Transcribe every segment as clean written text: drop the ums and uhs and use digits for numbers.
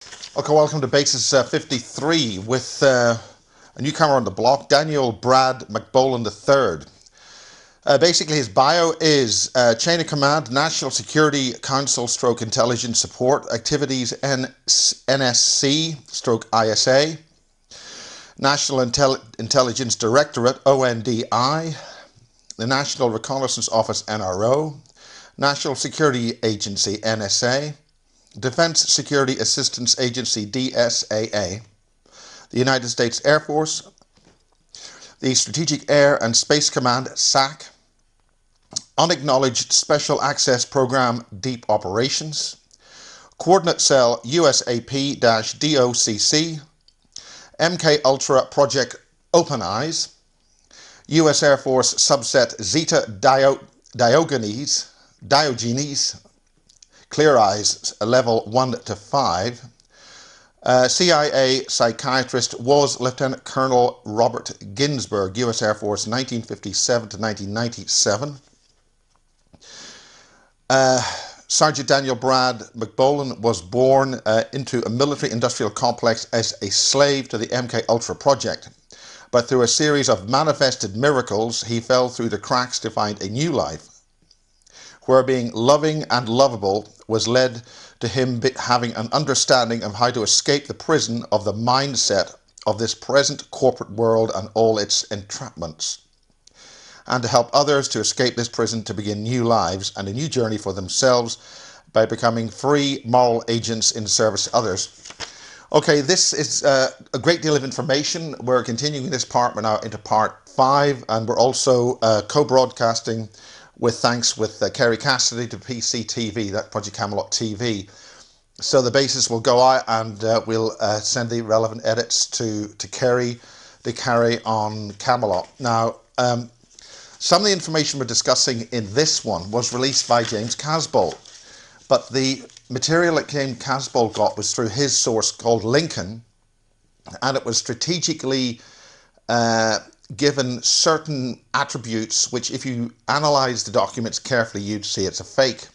Okay, welcome to Basis 53 with a newcomer on the block, Daniel Brad MacBolen III. Basically, his bio is Chain of Command, National Security Council stroke Intelligence Support Activities, NSC stroke ISA, National Intelligence Directorate, ONDI, the National Reconnaissance Office, NRO, National Security Agency, NSA, Defense Security Assistance Agency, DSAA, the United States Air Force, the Strategic Air and Space Command, SAC, Unacknowledged Special Access Program, Deep Operations, Coordinate Cell USAP-DOCC, MK Ultra Project Open Eyes, U.S. Air Force Subset Zeta Diogenes, Clear Eyes Level 1 to 5. CIA psychiatrist was Lieutenant Colonel Robert Ginsburg, U.S. Air Force, 1957 to 1997. Sergeant Daniel Brad MacBolen was born into a military-industrial complex as a slave to the MK Ultra project. But through a series of manifested miracles, he fell through the cracks to find a new life, where being loving and lovable was led to him having an understanding of how to escape the prison of the mindset of this present corporate world and all its entrapments, and to help others to escape this prison to begin new lives and a new journey for themselves by becoming free moral agents in service to others. Okay, this is a great deal of information. We're continuing this part. We're now into part 5, and we're also co-broadcasting with thanks with Kerry Cassidy to PCTV, that Project Camelot TV. So the basis will go out, and we'll send the relevant edits to Kerry to carry on Camelot. Now, some of the information we're discussing in this one was released by James Casbolt, but the material that James Casbolt got was through his source called Lincoln, and it was strategically given certain attributes which, if you analyze the documents carefully, you'd see it's a fake.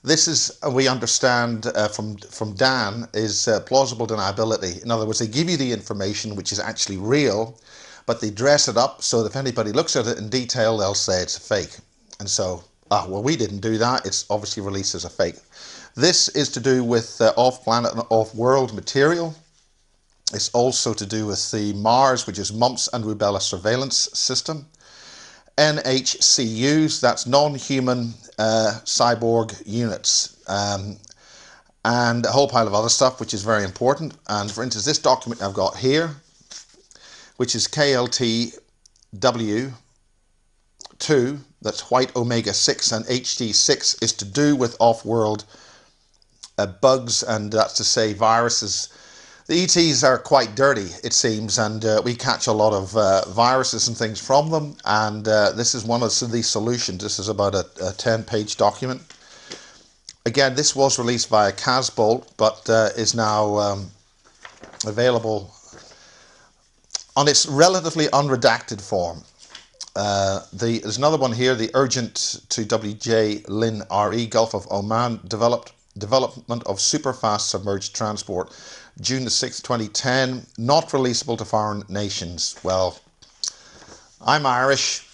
This is, we understand from Dan, is plausible deniability. In other words, they give you the information which is actually real, but they dress it up so that if anybody looks at it in detail, they'll say it's a fake. And so, well, we didn't do that. It's obviously released as a fake. This is to do with off-planet and off-world material. It's also to do with the MARS, which is Mumps and Rubella Surveillance System. NHCUs, that's non-human cyborg units. And a whole pile of other stuff, which is very important. And for instance, this document I've got here, which is KLTW2, that's White Omega 6, and HD6, is to do with off-world bugs, and that's to say viruses. The ETs are quite dirty, it seems, and we catch a lot of viruses and things from them, and this is one of the solutions. This is about a 10-page document. Again, this was released via Casbolt, but is now available on its relatively unredacted form. There's another one here, the urgent to WJ Lin RE, Gulf of Oman, development of superfast submerged transport, June the 6th, 2010, not releasable to foreign nations. Well, I'm Irish,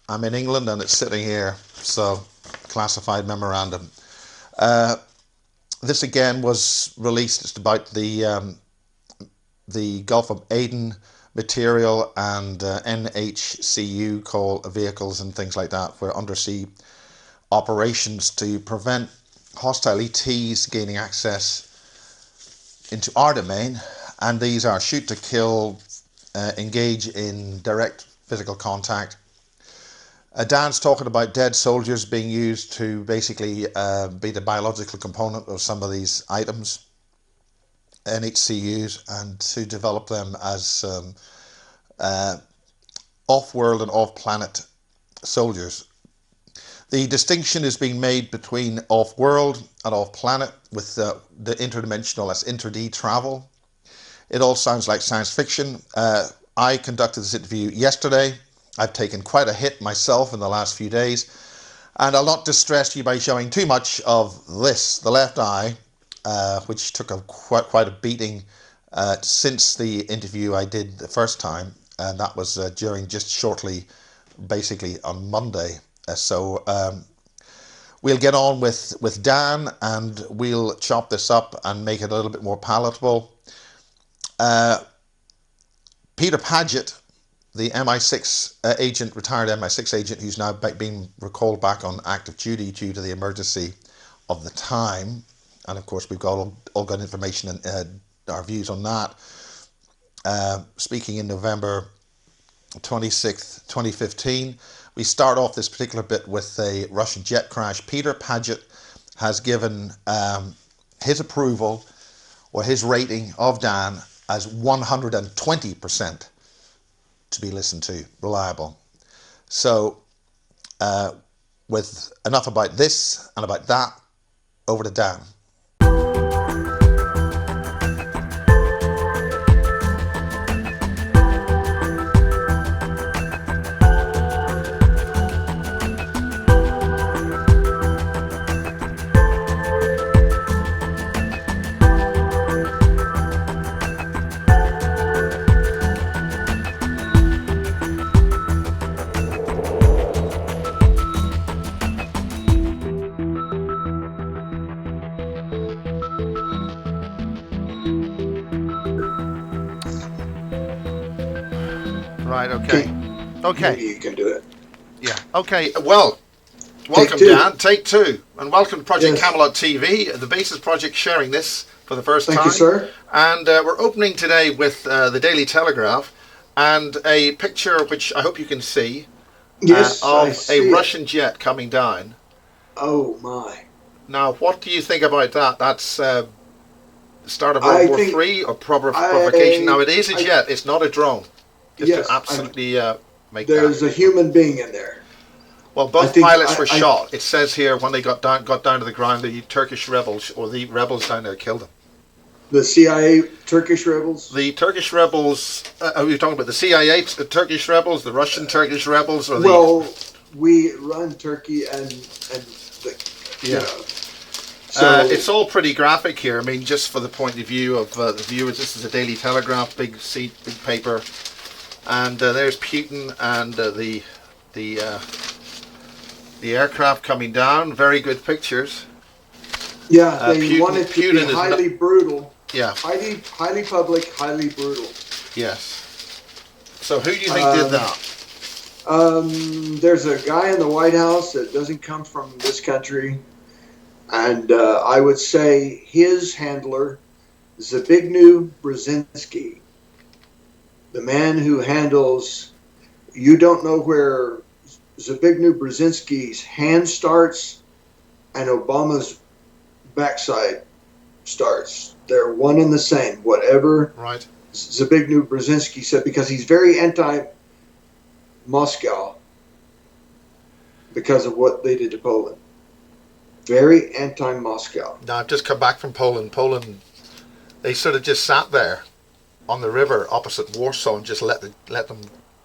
I'm in England, and it's sitting here, so classified memorandum. This again was released. It's about the Gulf of Aden material and NHCU call vehicles and things like that for undersea operations to prevent hostile ETs gaining access into our domain, and these are shoot to kill, engage in direct physical contact. Dan's talking about dead soldiers being used to basically be the biological component of some of these items, NHCUs, and to develop them as off-world and off-planet soldiers. The distinction is being made between off-world and off-planet with the interdimensional, that's inter-D travel. It all sounds like science fiction. I conducted this interview yesterday. I've taken quite a hit myself in the last few days, and I'll not distress you by showing too much of this, the left eye, which took quite a beating since the interview I did the first time, and that was during just shortly, basically on Monday. We'll get on with Dan, and we'll chop this up and make it a little bit more palatable. Peter Paget, the MI6 agent, retired MI6 agent, who's now being recalled back on active duty due to the emergency of the time. And of course, we've got all got information and our views on that. Speaking in November 26th, 2015, we start off this particular bit with a Russian jet crash. Peter Paget has given his approval or his rating of Dan as 120% to be listened to, reliable. So with enough about this and about that, over to Dan. Right, okay. Maybe you can do it. Yeah, okay. Well, welcome, Dan. Take two. And welcome to Project Camelot TV, the Basis Project sharing this for the first time. Thank you, sir. And we're opening today with the Daily Telegraph and a picture which I hope you can see of a Russian jet coming down. Oh, my. Now, what do you think about that? That's the start of World War III or provocation? Now, it is a jet. It's not a drone. Just to absolutely make there's a human being in there. Well, both pilots were shot. It says here when they got down to the ground, the Turkish rebels or the rebels down there killed them. The CIA Turkish rebels? The Turkish rebels. Are you talking about the CIA Turkish rebels, the Russian Turkish rebels, or well, we run Turkey and you know. So it's all pretty graphic here. I mean, just for the point of view of the viewers, this is a Daily Telegraph, big paper. And there's Putin and the aircraft coming down. Very good pictures. Yeah, they wanted to be highly brutal. Yeah. Highly public, highly brutal. Yes. So who do you think did that? There's a guy in the White House that doesn't come from this country. And I would say his handler, Zbigniew Brzezinski. The man who handles, you don't know where Zbigniew Brzezinski's hand starts and Obama's backside starts. They're one and the same, whatever Zbigniew Brzezinski said, because he's very anti-Moscow because of what they did to Poland. Very anti-Moscow. Now, I've just come back from Poland. Poland, they sort of just sat there on the river opposite Warsaw and just let them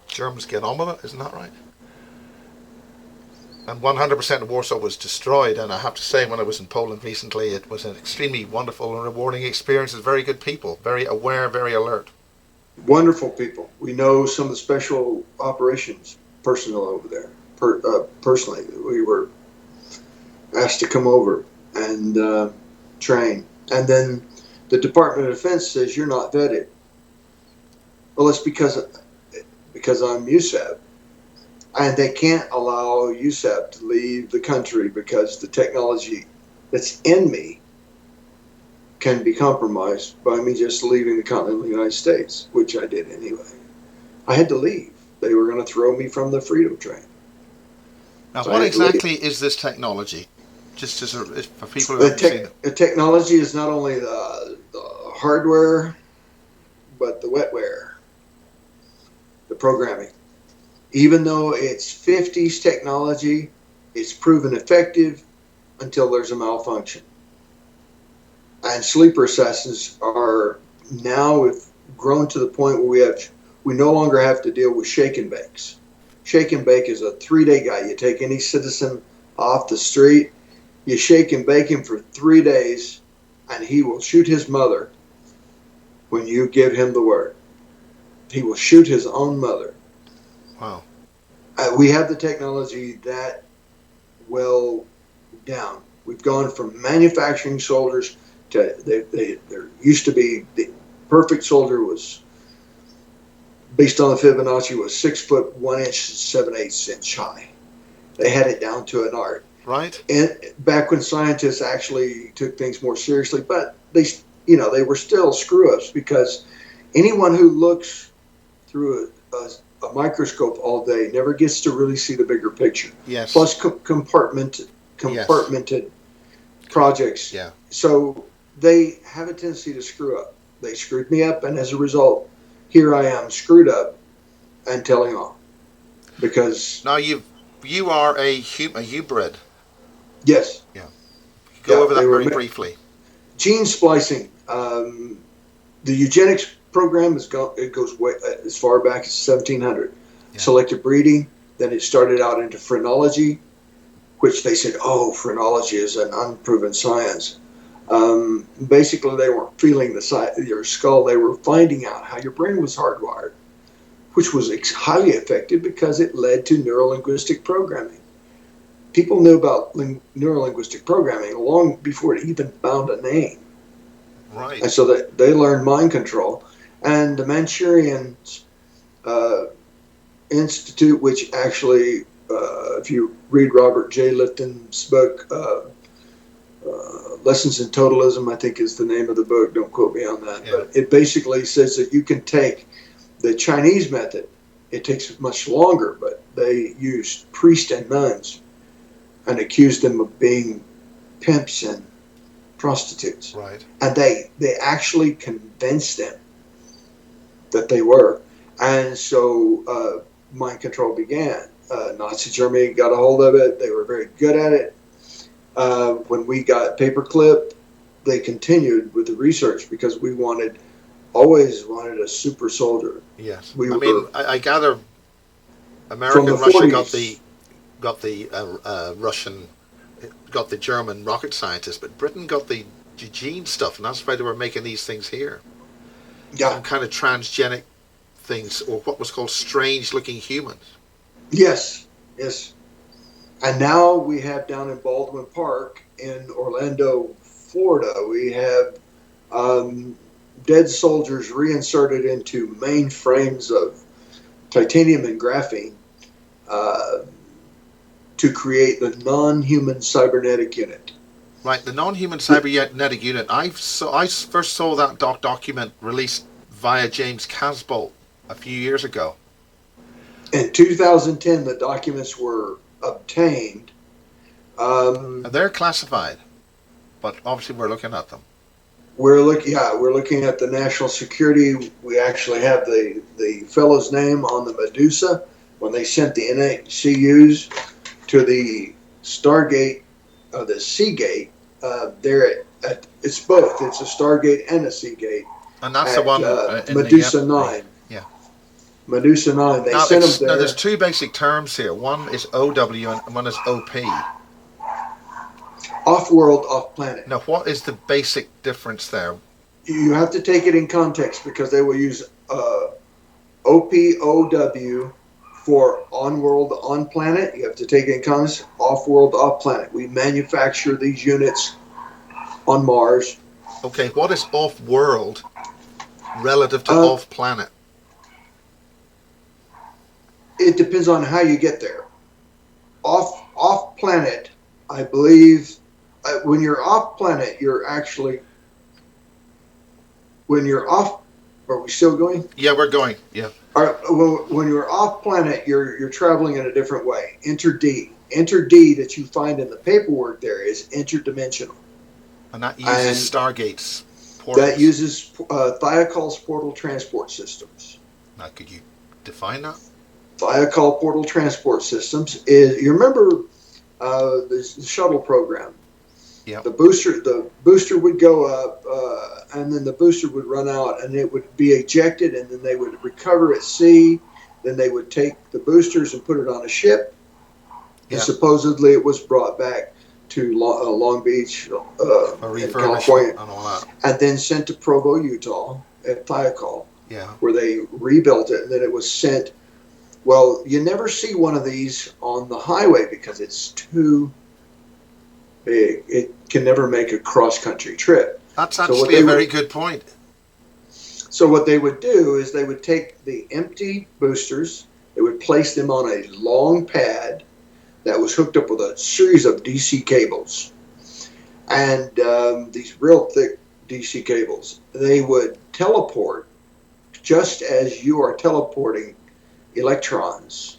Germans get on with it, isn't that right? And 100% of Warsaw was destroyed, and I have to say, when I was in Poland recently, it was an extremely wonderful and rewarding experience. It's very good people, very aware, very alert. Wonderful people. We know some of the special operations personnel over there. Personally, we were asked to come over and train. And then the Department of Defense says you're not vetted. Well, it's because I'm USAB, and they can't allow USAB to leave the country because the technology that's in me can be compromised by me just leaving the continental United States, which I did anyway. I had to leave. They were going to throw me from the Freedom Train. Now, so what exactly is this technology? Just as for people who haven't seen it. The technology is not only the hardware, but the wetware. The programming. Even though it's 50s technology, it's proven effective until there's a malfunction. And sleeper assassins are now have grown to the point where we no longer have to deal with shake and bakes. Shake and bake is a 3-day guy. You take any citizen off the street, you shake and bake him for 3 days, and he will shoot his mother when you give him the word. He will shoot his own mother. Wow. We have the technology that well down. We've gone from manufacturing soldiers to there used to be the perfect soldier was based on the Fibonacci was 6 foot 1 inch 7/8 inch high. They had it down to an art. Right. And back when scientists actually took things more seriously, but they were still screw ups because anyone who looks through a microscope all day never gets to really see the bigger picture. Yes. Plus compartmented projects. Yeah. So they have a tendency to screw up. They screwed me up, and as a result, here I am screwed up and telling all. Because now you are a hybrid. Yes. Yeah. Go over that very briefly. Gene splicing. The eugenics program it goes way as far back as 1700. Yeah. Selective breeding. Then it started out into phrenology, which they said, phrenology is an unproven science. Basically, they weren't feeling the side of your skull. They were finding out how your brain was hardwired, which was highly effective because it led to neuro-linguistic programming. People knew about neuro-linguistic programming long before it even found a name. Right. And so they learned mind control. And the Manchurian Institute, which actually, if you read Robert J. Lifton's book, Lessons in Totalism, I think is the name of the book. Don't quote me on that. Yeah. But it basically says that you can take the Chinese method. It takes much longer, but they used priests and nuns and accused them of being pimps and prostitutes. Right. And they actually convinced them that they were. And so mind control began. Nazi Germany got a hold of it. They were very good at it. When we got paperclip, they continued with the research because we always wanted a super soldier. Yes. I gather America and Russia 40s. got the German rocket scientists, but Britain got the gene stuff, and that's why they were making these things here. Yeah. Some kind of transgenic things, or what was called strange-looking humans. Yes. And now we have down in Baldwin Park in Orlando, Florida, we have dead soldiers reinserted into mainframes of titanium and graphene to create the non-human cybernetic unit. Right, the non-human cybernetic unit. I first saw that document released via James Casbolt a few years ago. In 2010, the documents were obtained. They're classified, but obviously we're looking at them. We're looking at the national security. We actually have the fellow's name on the Medusa when they sent the NHCUs to the Stargate, the Seagate. It's both. It's a Stargate and a Seagate. And that's the one Medusa 9. Yeah. Medusa 9. They sent them there. Now there's two basic terms here. One is OW and one is OP. Off-world, off-planet. Now, what is the basic difference there? You have to take it in context because they will use OPOW for on-world, on-planet. You have to take it in context. Off-world, off-planet. We manufacture these units on Mars. Okay, what is off-world relative to off-planet? It depends on how you get there. Off-planet, I believe... when you're off planet, you're actually. When you're off, are we still going? Yeah, we're going. Yeah. When you're off planet, you're traveling in a different way. Enter D. Enter D that you find in the paperwork there is interdimensional. And that uses Stargate's portals. That uses Thiokol portal transport systems. Now, could you define that? Thiokol portal transport systems is. You remember the shuttle program. Yep. The booster would go up, and then the booster would run out, and it would be ejected, and then they would recover at sea. Then they would take the boosters and put it on a ship, and supposedly it was brought back to Long Beach For in refurbishment California, and all that. and then sent to Provo, Utah at Thiokol, Yeah. where they rebuilt it, and then it was sent. Well, you never see one of these on the highway because it's too big. It can never make a cross-country trip. That's So actually a very good point. So what they would do is they would take the empty boosters, they would place them on a long pad that was hooked up with a series of DC cables, and these real thick DC cables. They would teleport just as you are teleporting electrons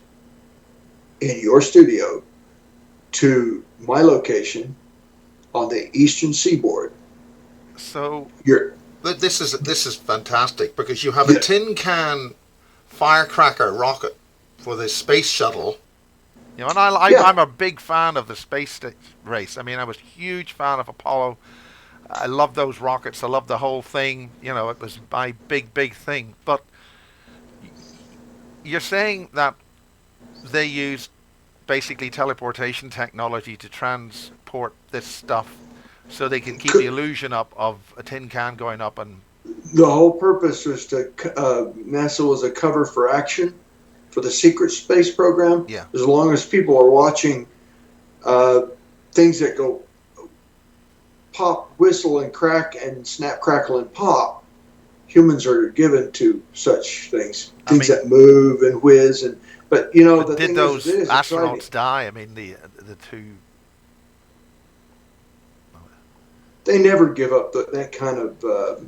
in your studio to my location on the eastern seaboard. So You're, this is fantastic because you have a tin can firecracker rocket for the space shuttle. You know, and I'm a big fan of the space race. I mean, I was a huge fan of Apollo. I love those rockets. I love the whole thing. You know, it was my big thing. But you're saying that they used basically teleportation technology to transport this stuff so they can keep the illusion up of a tin can going up. And the whole purpose was to NASA was a cover for action for the secret space program. Yeah. As long as people are watching things that go pop, whistle, and crack, and snap, crackle, and pop, humans are given to such things. Things that move and whiz, and but you know the did thing those is astronauts exciting. die? I mean, the two. They never give up that kind of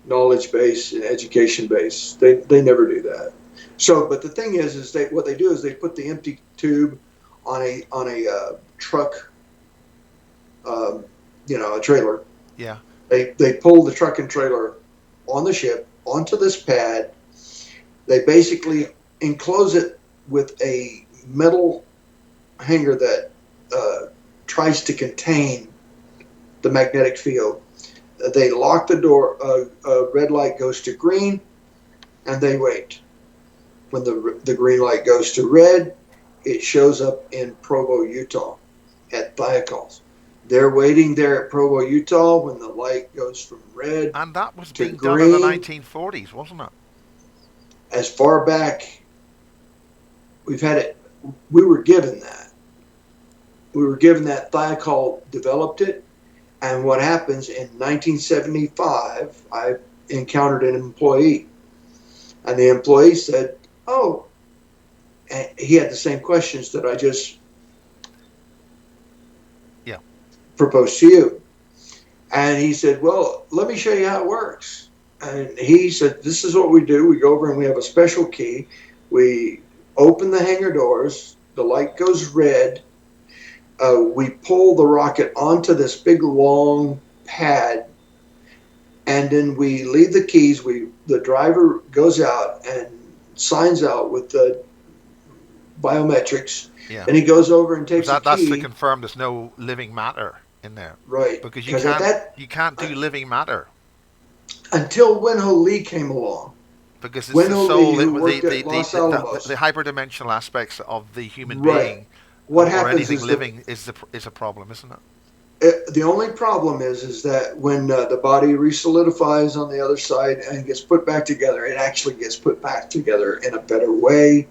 knowledge base and education base. They never do that. So, but the thing is what they do is they put the empty tube on a truck, a trailer. Yeah. They pull the truck and trailer on the ship onto this pad. They basically enclose it with a metal hanger that tries to contain the magnetic field. They lock the door. A red light goes to green, and they wait. When the green light goes to red, it shows up in Provo, Utah, at Thiokol. They're waiting there at Provo, Utah, when the light goes from red And that was to being done in the green. 1940s, wasn't it? As far back, we've had it. We were given that. We were given that. Thiokol developed it. And what happens in 1975, I encountered an employee. And the employee said, oh, and he had the same questions that I just proposed to you. And he said, well, let me show you how it works. And he said, this is what we do. We go over and we have a special key. We open the hangar doors. The light goes red. We pull the rocket onto this big, long pad. And then we leave the keys. The driver goes out and signs out with the biometrics. Yeah. And he goes over and takes a key. That's to confirm there's no living matter in there. Right. Because you can't do living matter. Until Wenho Lee came along. Because it's the soul, the hyperdimensional aspects of the human being, what or happens anything is living, is a problem, isn't it? The only problem is that when the body resolidifies on the other side and gets put back together, it actually gets put back together in a better way.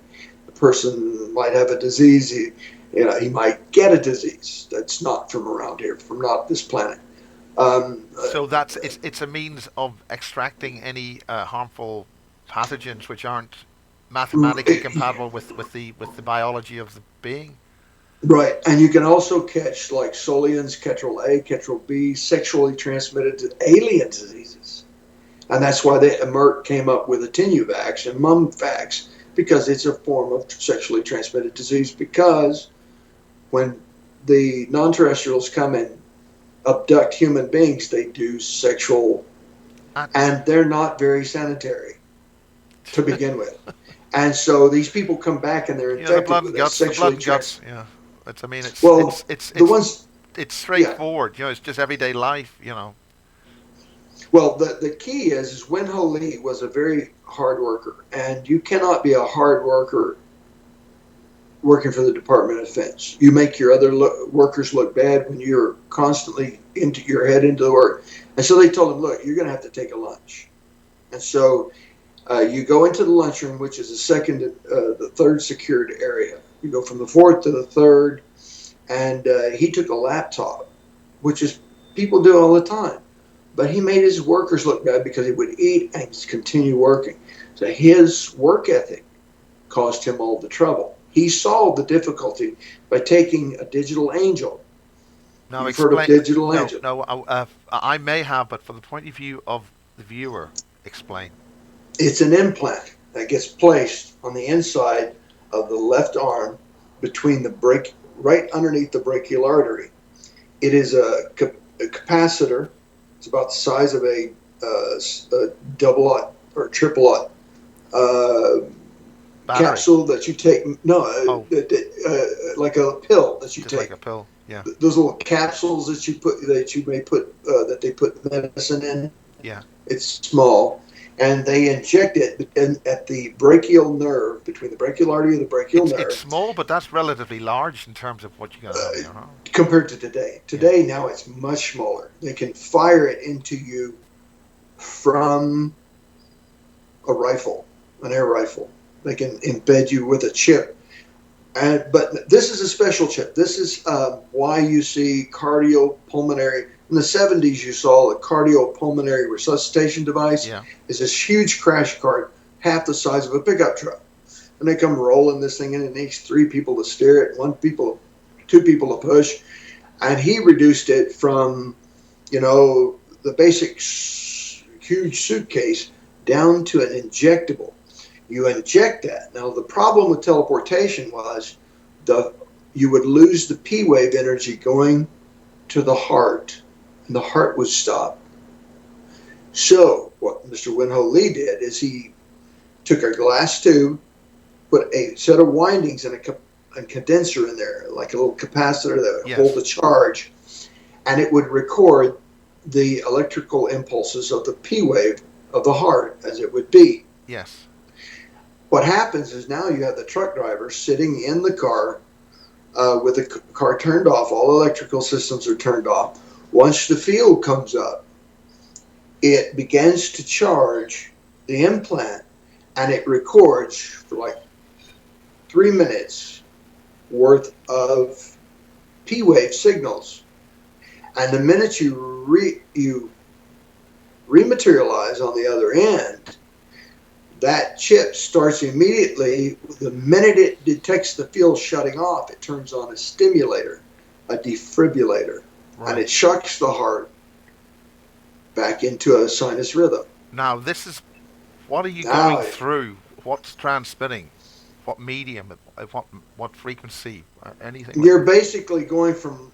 The person might have a disease. He might get a disease that's not from around here, from not this planet. So it's a means of extracting any harmful pathogens which aren't mathematically compatible with the biology of the being. Right, and you can also catch like Solians, Ketrel A, Ketrel B, sexually transmitted alien diseases, and that's why Merck came up with Attenuvax and Mumvax, because it's a form of sexually transmitted disease. Because when the non-terrestrials come and abduct human beings, they do sexual, and they're not very sanitary to begin with. And so these people come back and they're infected with a sexually transmitted. Yeah, it's straightforward. It's just everyday life. Well, the key is Wenho Lee was a very hard worker, and you cannot be a hard worker working for the Department of Defense. You make your other workers look bad when you're constantly into your head into the work. And so they told him, look, you're going to have to take a lunch. And so you go into the lunchroom, which is the third secured area. You go from the fourth to the third, and he took a laptop, which is people do all the time. But he made his workers look bad because he would eat and continue working. So his work ethic caused him all the trouble. He solved the difficulty by taking a digital angel. Now You've heard of digital angel? No, I may have, but from the point of view of the viewer, explain. It's an implant that gets placed on the inside of the left arm between right underneath the brachial artery. It is a capacitor. It's about the size of a double-aught or triple-aught capsule that you take. No, like a pill that you just take. Like a pill, yeah. Those little capsules that they put medicine in. Yeah. It's small, and they inject it at the brachial nerve, between the brachial artery and the brachial nerve. It's small, but that's relatively large in terms of what you got on there, huh? Compared to today. Today, now it's much smaller. They can fire it into you from a rifle, an air rifle. They can embed you with a chip. But this is a special chip. This is why you see cardiopulmonary. In the 70s, you saw a cardiopulmonary resuscitation device. Yeah. It's this huge crash cart, half the size of a pickup truck. And they come rolling this thing in. It needs 3 people to steer it, 2 people to push. And he reduced it from, the basic huge suitcase down to an injectable. You inject that. Now, the problem with teleportation was you would lose the P wave energy going to the heart, and the heart would stop. So what Mr. Winho Lee did is he took a glass tube, put a set of windings and a condenser in there, like a little capacitor that would hold the charge, and it would record the electrical impulses of the P wave of the heart as it would beat. Yes. What happens is now you have the truck driver sitting in the car with the car turned off. All electrical systems are turned off. Once the field comes up, it begins to charge the implant, and it records for like 3 minutes worth of P-wave signals. And the minute you rematerialize on the other end, that chip starts immediately. The minute it detects the field shutting off, it turns on a stimulator, a defibrillator, and it shocks the heart back into a sinus rhythm. Now, what are you going through? What's transmitting? What medium? What frequency? Anything? You're basically going from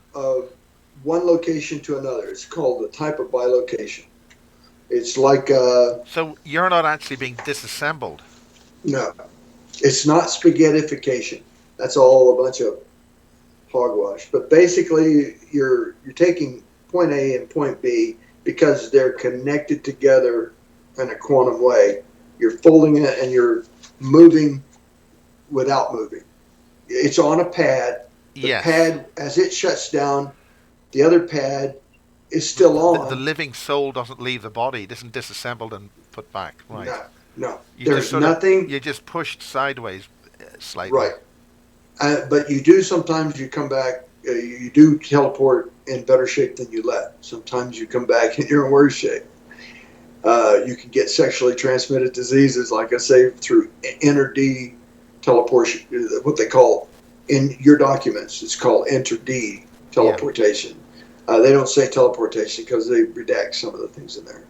one location to another. It's called the type of bilocation. It's like so you're not actually being disassembled. No, it's not spaghettification. That's all a bunch of hogwash. But basically, you're taking point A and point B because they're connected together in a quantum way. You're folding it and you're moving without moving. It's on a pad. The pad, as it shuts down, the other pad is still on. The living soul doesn't leave the body. It isn't disassembled and put back. Right. No. There's nothing. You're just pushed sideways slightly. Right. But sometimes you come back, you do teleport in better shape than you left. Sometimes you come back and you're in worse shape. You can get sexually transmitted diseases, like I say, through inter-D teleportation, what they call in your documents. It's called inter-D teleportation. Yeah. They don't say teleportation because they redact some of the things in there.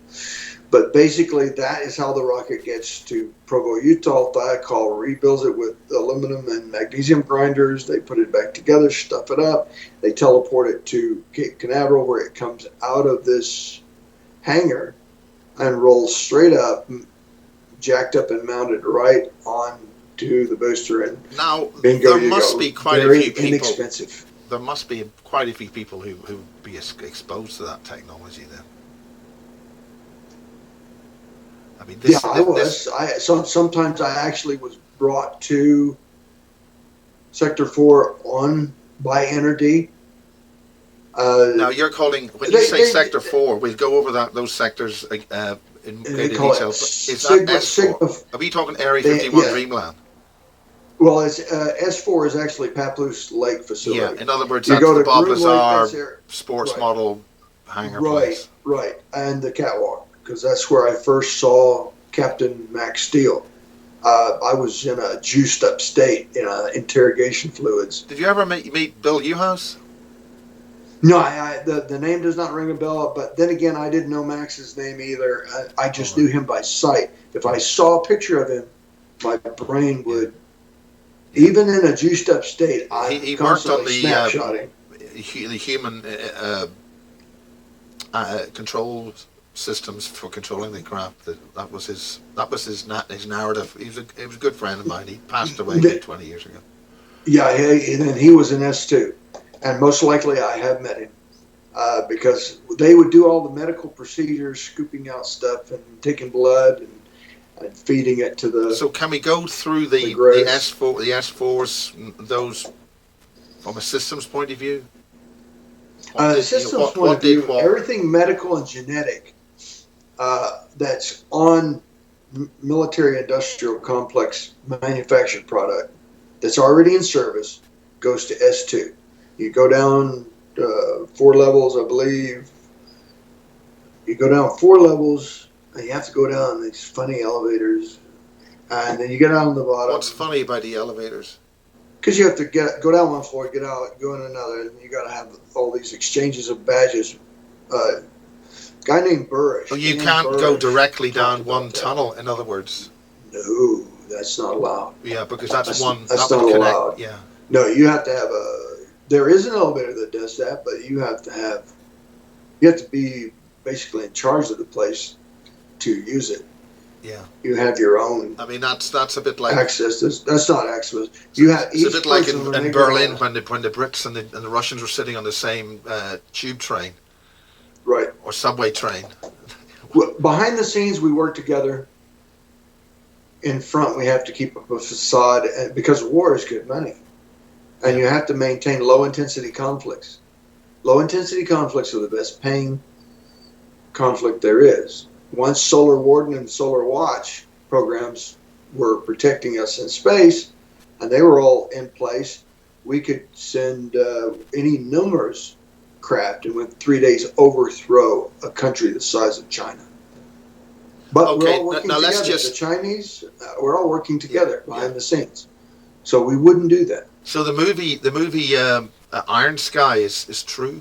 But basically, that is how the rocket gets to Provo, Utah. Thiokol rebuilds it with aluminum and magnesium grinders. They put it back together, stuff it up. They teleport it to Cape Canaveral, where it comes out of this hangar and rolls straight up, jacked up and mounted right onto the booster. And now, bingo, there must be quite very a few people. Inexpensive. There must be quite a few people who be exposed to that technology then. I mean, I was. Sometimes I actually was brought to Sector 4 on by NRD. Now you're calling, when you say Sector 4, we'll go over those sectors in greater detail. Is that S4? Are we talking Area 51 Dreamland? Well, it's S4 is actually Papoose Lake facility. Yeah, in other words, that's the Bob Lazar sports model hangar place. Right, and the catwalk, because that's where I first saw Captain Max Steele. I was in a juiced up state in interrogation fluids. Did you ever meet Bill Newhouse? No, the name does not ring a bell, but then again, I didn't know Max's name either. I just knew him by sight. If I saw a picture of him, my brain would... Even in a juiced up state, he worked on snapshotting. The human control systems for controlling the craft. That was his narrative. He was a good friend of mine. He passed away 20 years ago. Yeah, and he was an S2, and most likely I have met him because they would do all the medical procedures, scooping out stuff and taking blood and feeding it to the... So can we go through the S4s, those from a systems point of view? Systems point of view, everything medical and genetic that's on military industrial complex manufactured product that's already in service goes to S2. You go down 4 levels, I believe. You go down 4 levels... And you have to go down these funny elevators, and then you get out on the bottom. What's funny about the elevators? Because you have to go down one floor, get out, go in another, and you got to have all these exchanges of badges. Guy named Burrish. Oh, you can't go directly down one tunnel. In other words. No, that's not allowed. Yeah, because that's one. That's not allowed. Yeah. No, you have to have There is an elevator that does that, but you have to be basically in charge of the place to use it. Yeah. You have your own. I mean, that's a bit like access. That's not access. It's a bit like in Berlin when the Brits and the Russians were sitting on the same tube train, right, or subway train. Well, behind the scenes, we work together. In front, we have to keep up a facade because war is good money, and you have to maintain low intensity conflicts. Low intensity conflicts are the best paying conflict there is. Once Solar Warden and Solar Watch programs were protecting us in space, and they were all in place, we could send any numerous craft and within 3 days overthrow a country the size of China. But we're all working together. The Chinese, we're all working together behind the scenes. So we wouldn't do that. So the movie Iron Sky is true?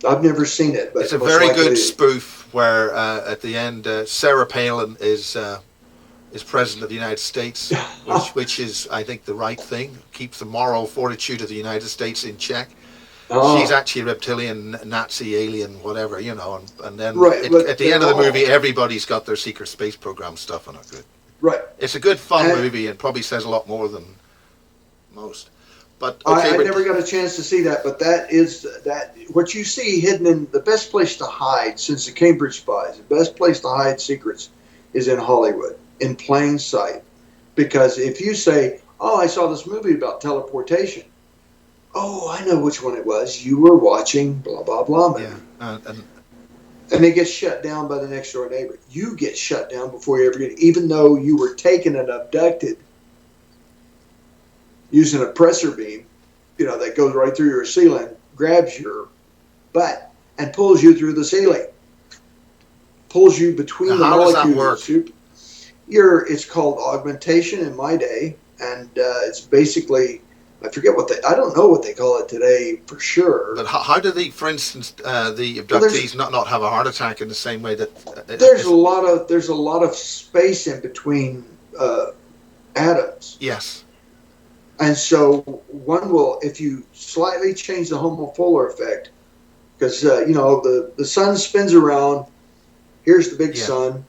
I've never seen it, but it's a very good spoof where at the end Sarah Palin is president of the United States, which is, I think, the right thing. Keeps the moral fortitude of the United States in check. She's actually a reptilian, Nazi, alien, whatever, and then at the end of the movie, everybody's got their secret space program stuff on it. Right. It's a good, fun movie, and probably says a lot more than most. But I never got a chance to see that, but that is what you see hidden in the best place to hide since the Cambridge Spies. The best place to hide secrets is in Hollywood, in plain sight. Because if you say, "Oh, I saw this movie about teleportation," oh, I know which one it was. You were watching blah blah blah. Movie. Yeah, and it gets shut down by the next door neighbor. You get shut down before you ever get, even though you were taken and abducted. Using a pressor beam, that goes right through your ceiling, grabs your butt, and pulls you through the ceiling. Pulls you between the molecules. How does that work? It's called augmentation in my day, and it's basically, I don't know what they call it today for sure. But how do for instance, the abductees not have a heart attack in the same way that... there's a lot of space in between atoms. Yes. And so one will, if you slightly change the homopolar effect, because, the sun spins around, here's the big sun,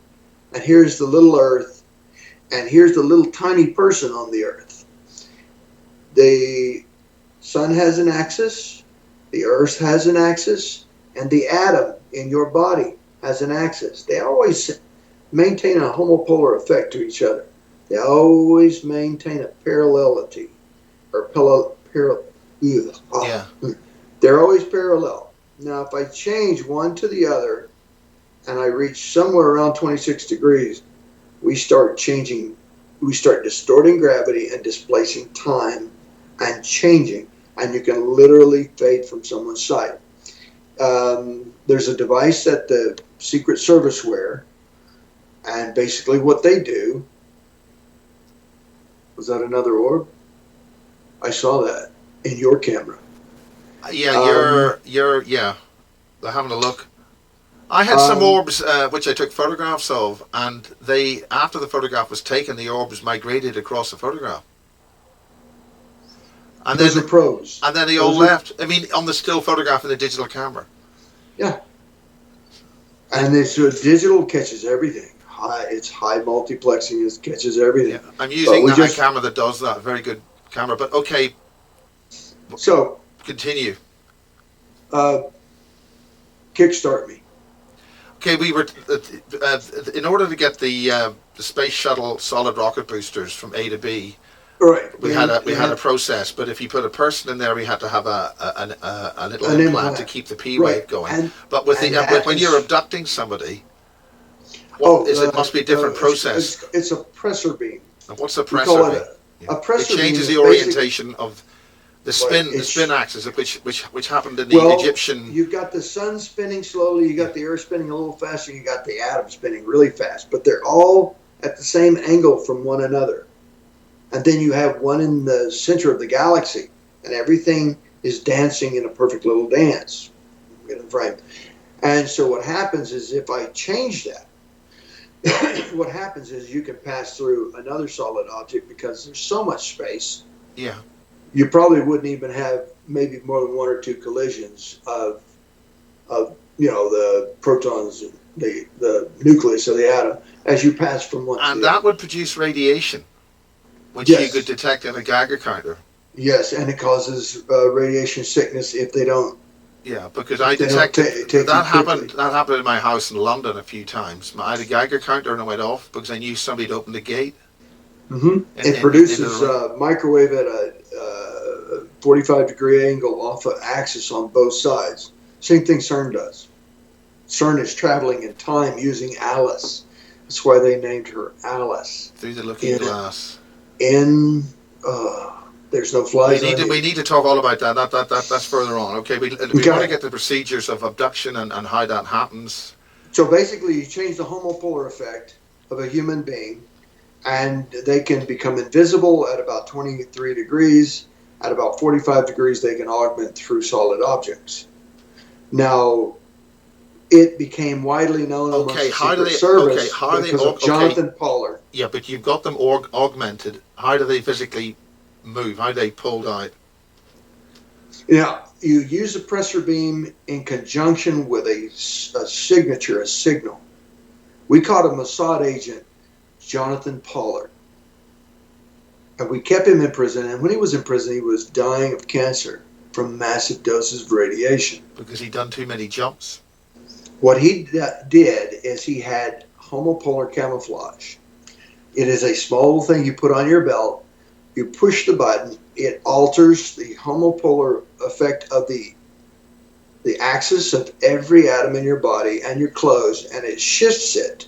and here's the little earth, and here's the little tiny person on the earth. The sun has an axis, the earth has an axis, and the atom in your body has an axis. They always maintain a homopolar effect to each other. They always maintain a parallelity. are Yeah. they're always parallel. Now, if I change one to the other, and I reach somewhere around 26 degrees, we start distorting gravity and displacing time and changing, and you can literally fade from someone's sight. There's a device that the Secret Service wear, and basically what they do, was that another orb? I saw that in your camera. Yeah, you're having a look. I had some orbs which I took photographs of, and they, after the photograph was taken, the orbs migrated across the photograph. And those then, are pros. And then they all left. I mean, on the still photograph in the digital camera. Yeah. And so digital catches everything. It's high multiplexing. It catches everything. Yeah, I'm using a camera that does that. A very good camera. But okay. So continue. Kickstart me. Okay, we were in order to get the space shuttle solid rocket boosters from A to B. Right. We had a process, but if you put a person in there, we had to have a little implant to keep the P wave going. But when you're abducting somebody, it must be a different process. It's a pressor beam. And what's a pressor beam? A pressor it changes beam the orientation of the spin axis, which happened in the Egyptian. You've got the sun spinning slowly, you got the earth spinning a little faster, you got the atom spinning really fast, but they're all at the same angle from one another. And then you have one in the center of the galaxy, and everything is dancing in a perfect little dance in a frame. And so what happens is, if I change that, what happens is you can pass through another solid object because there's so much space. Yeah. You probably wouldn't even have maybe more than one or two collisions of the protons, the nucleus of the atom as you pass from one to the other. And that would produce radiation, which you could detect in a Geiger counter. Yes, and it causes radiation sickness if they don't. Yeah, because I detected that happened. That happened in my house in London a few times. I had a Geiger counter and it went off because I knew somebody had opened the gate. Mm-hmm. It produces microwave at a 45-degree angle off an axis on both sides. Same thing CERN does. CERN is traveling in time using Alice. That's why they named her Alice. Through the looking glass. There's no flies. We need to talk all about that. That's further on. Okay, we want to get the procedures of abduction and how that happens. So basically, you change the homopolar effect of a human being, and they can become invisible at about 23 degrees. At about 45 degrees, they can augment through solid objects. Now, it became widely known amongst the Secret Service because of Jonathan Pollard. Yeah, but you've got them augmented. How do they physically move? How do they pulled out? Yeah, you use a pressor beam in conjunction with a signature, a signal. We caught a Mossad agent, Jonathan Pollard. And we kept him in prison, and when he was in prison, he was dying of cancer from massive doses of radiation. Because he'd done too many jumps? What he did is he had homopolar camouflage. It is a small thing you put on your belt. You push the button. It alters the homopolar effect of the axis of every atom in your body and your clothes, and it shifts it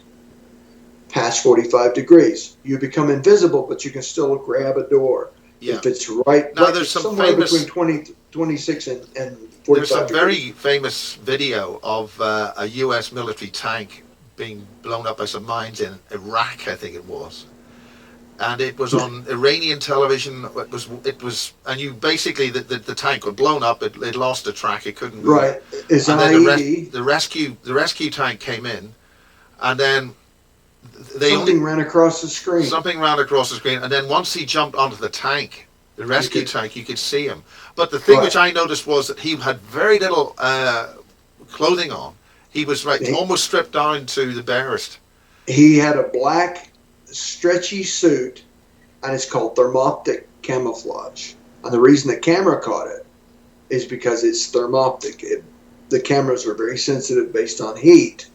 past 45 degrees. You become invisible, but you can still grab a door. Yeah. If it's right. Now, there's some somewhere famous, between 26 and 45 There's some degrees. very famous video of a U.S. military tank being blown up by some mines in Iraq, I think it was. And it was on Iranian television. It was, and you basically the tank was blown up. It lost the track. It couldn't move. Right. It's and an then IED. the rescue tank came in, and then Something ran across the screen. Something ran across the screen, and then once he jumped onto the tank, the rescue tank, you could see him. But the thing which I noticed was that he had very little clothing on. He was almost stripped down to the barest. He had a black, stretchy suit, and it's called thermoptic camouflage. And the reason the camera caught it is because it's thermoptic. The cameras are very sensitive based on heat.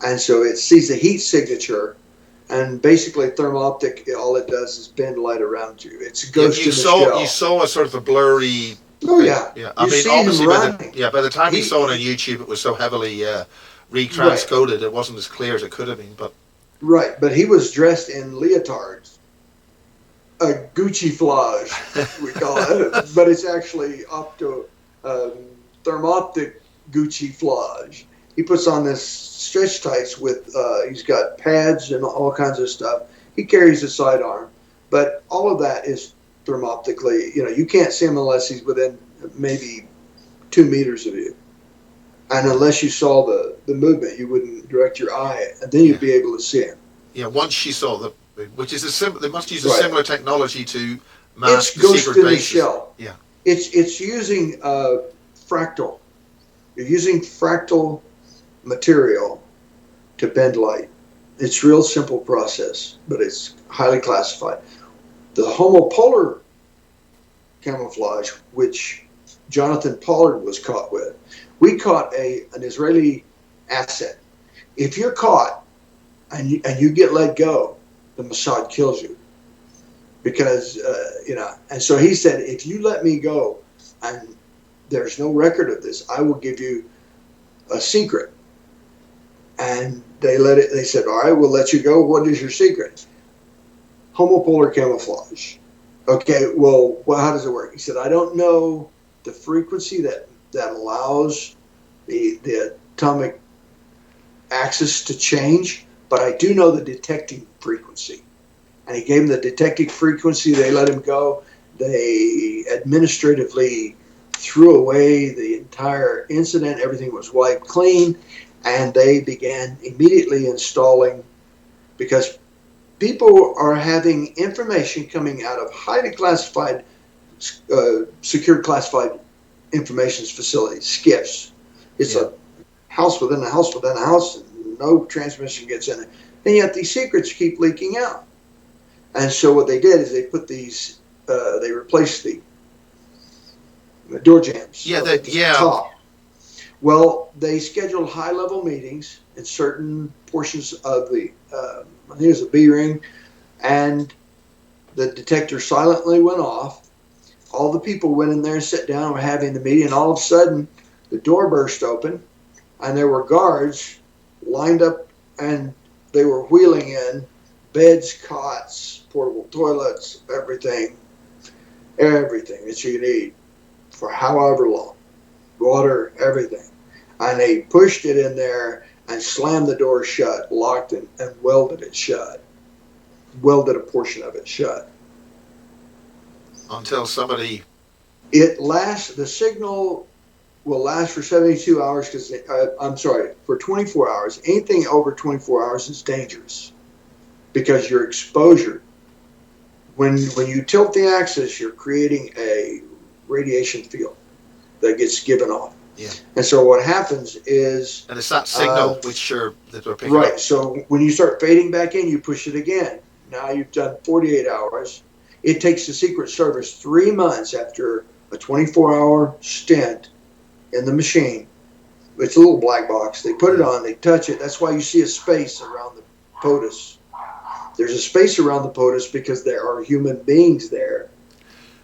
And so it sees the heat signature, And basically, thermal optic, all it does is bend light around you. It's a ghost You in the shell. you saw a sort of a blurry. Oh yeah, Yeah. I you mean, see him obviously, running. by the time we saw it on He YouTube, it was so heavily right, retranscoded, it wasn't as clear as it could have been. But right, but he was dressed in leotards, a Gucci flage, we call it, but it's actually um, thermoptic Gucci flage. He puts on this stretch tights with, he's got pads and all kinds of stuff. He carries a sidearm, but all of that is thermoptically, you can't see him unless he's within maybe 2 meters of you. And unless you saw the movement, you wouldn't direct your eye, and then you'd be able to see him. Yeah, once you saw which is they must use a Right. similar technology to It's mask the ghost secret in the bases. shell. Yeah. It's using fractal. You're using fractal material to bend light. It's a real simple process, but it's highly classified. The homopolar camouflage, which Jonathan Pollard was caught with, we caught an Israeli asset. If you're caught and you get let go, the Mossad kills you. Because, and so he said, if you let me go and there's no record of this, I will give you a secret. And they said, all right, we'll let you go. What is your secret? Homopolar camouflage. Okay, well, how does it work? He said, I don't know the frequency that allows the atomic axis to change, but I do know the detecting frequency. And he gave him the detecting frequency. They let him go. They administratively threw away the entire incident. Everything was wiped clean. And they began immediately installing, because people are having information coming out of highly classified, secure classified information facilities, SCIFs. It's a house within a house within a house, and no transmission gets in it. And yet these secrets keep leaking out. And so what they did is they put these, they replaced the door jambs. Top. Well, they scheduled high-level meetings in certain portions of the, I think it was a B ring, and the detector silently went off. All the people went in there and sat down and were having the meeting, and all of a sudden, the door burst open, and there were guards lined up, and they were wheeling in beds, cots, portable toilets, everything that you need for however long. Water, everything. And they pushed it in there and slammed the door shut, locked it, and welded it shut. Welded a portion of it shut. Until somebody... The signal will last for 72 hours, for 24 hours. Anything over 24 hours is dangerous because your exposure, when you tilt the axis, you're creating a radiation field that gets given off. Yeah. And so what happens is... And it's that signal that they're picking right, up. so when you start fading back in, you push it again. Now you've done 48 hours. It takes the Secret Service 3 months after a 24-hour stint in the machine. It's a little black box. They put it on, they touch it. That's why you see a space around the POTUS. There's a space around the POTUS because there are human beings there,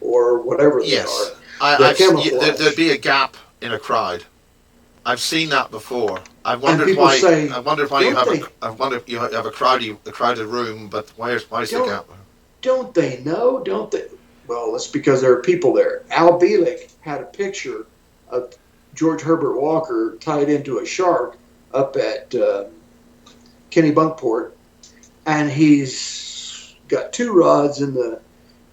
or whatever they are. There'd be a gap in a crowd. I've seen that before. I wondered why you have a crowded room, but why's the gap? Don't they know? Don't they? Well, it's because there are people there. Al Bielek had a picture of George Herbert Walker tied into a shark up at Kennebunkport, and he's got 2 rods in the.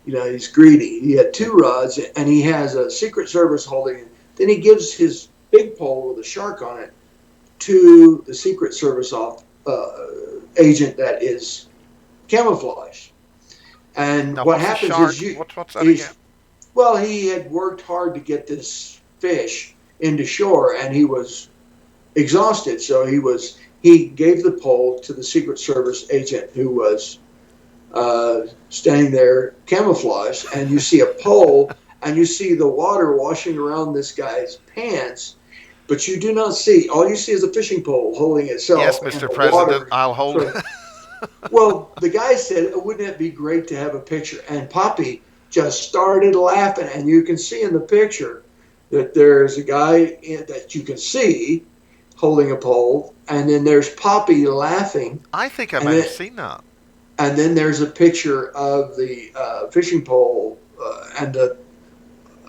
He's greedy. He had 2 rods, and he has a Secret Service holding it. Then he gives his big pole with a shark on it to the Secret Service agent that is camouflaged. And now, what happens is what's that again? Well, he had worked hard to get this fish into shore, and he was exhausted. So he gave the pole to the Secret Service agent who was standing there camouflaged, and you see a pole and you see the water washing around this guy's pants, but you do not see, all you see is a fishing pole holding itself. Yes, Mr. President, I'll hold it. Well, the guy said, wouldn't it be great to have a picture? And Poppy just started laughing. And you can see in the picture that there's a guy that you can see holding a pole. And then there's Poppy laughing. I think I And might have then, seen that. and then there's a picture of the fishing pole and the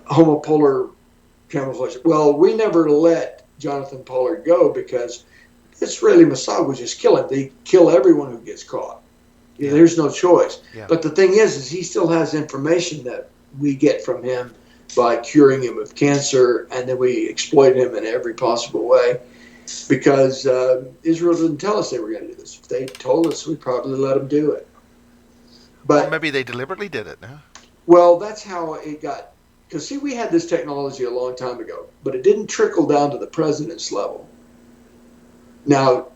homopolar camouflage. Well, we never let Jonathan Pollard go because Israeli Mossad would just kill him. They kill everyone who gets caught. Yeah. There's no choice. Yeah. But the thing is he still has information that we get from him by curing him of cancer, and then we exploit him in every possible way because Israel didn't tell us they were going to do this. If they told us, we'd probably let them do it. But Well, maybe they deliberately did it. No? well, that's how it got. Because, see, we had this technology a long time ago, but it didn't trickle down to the president's level. Now,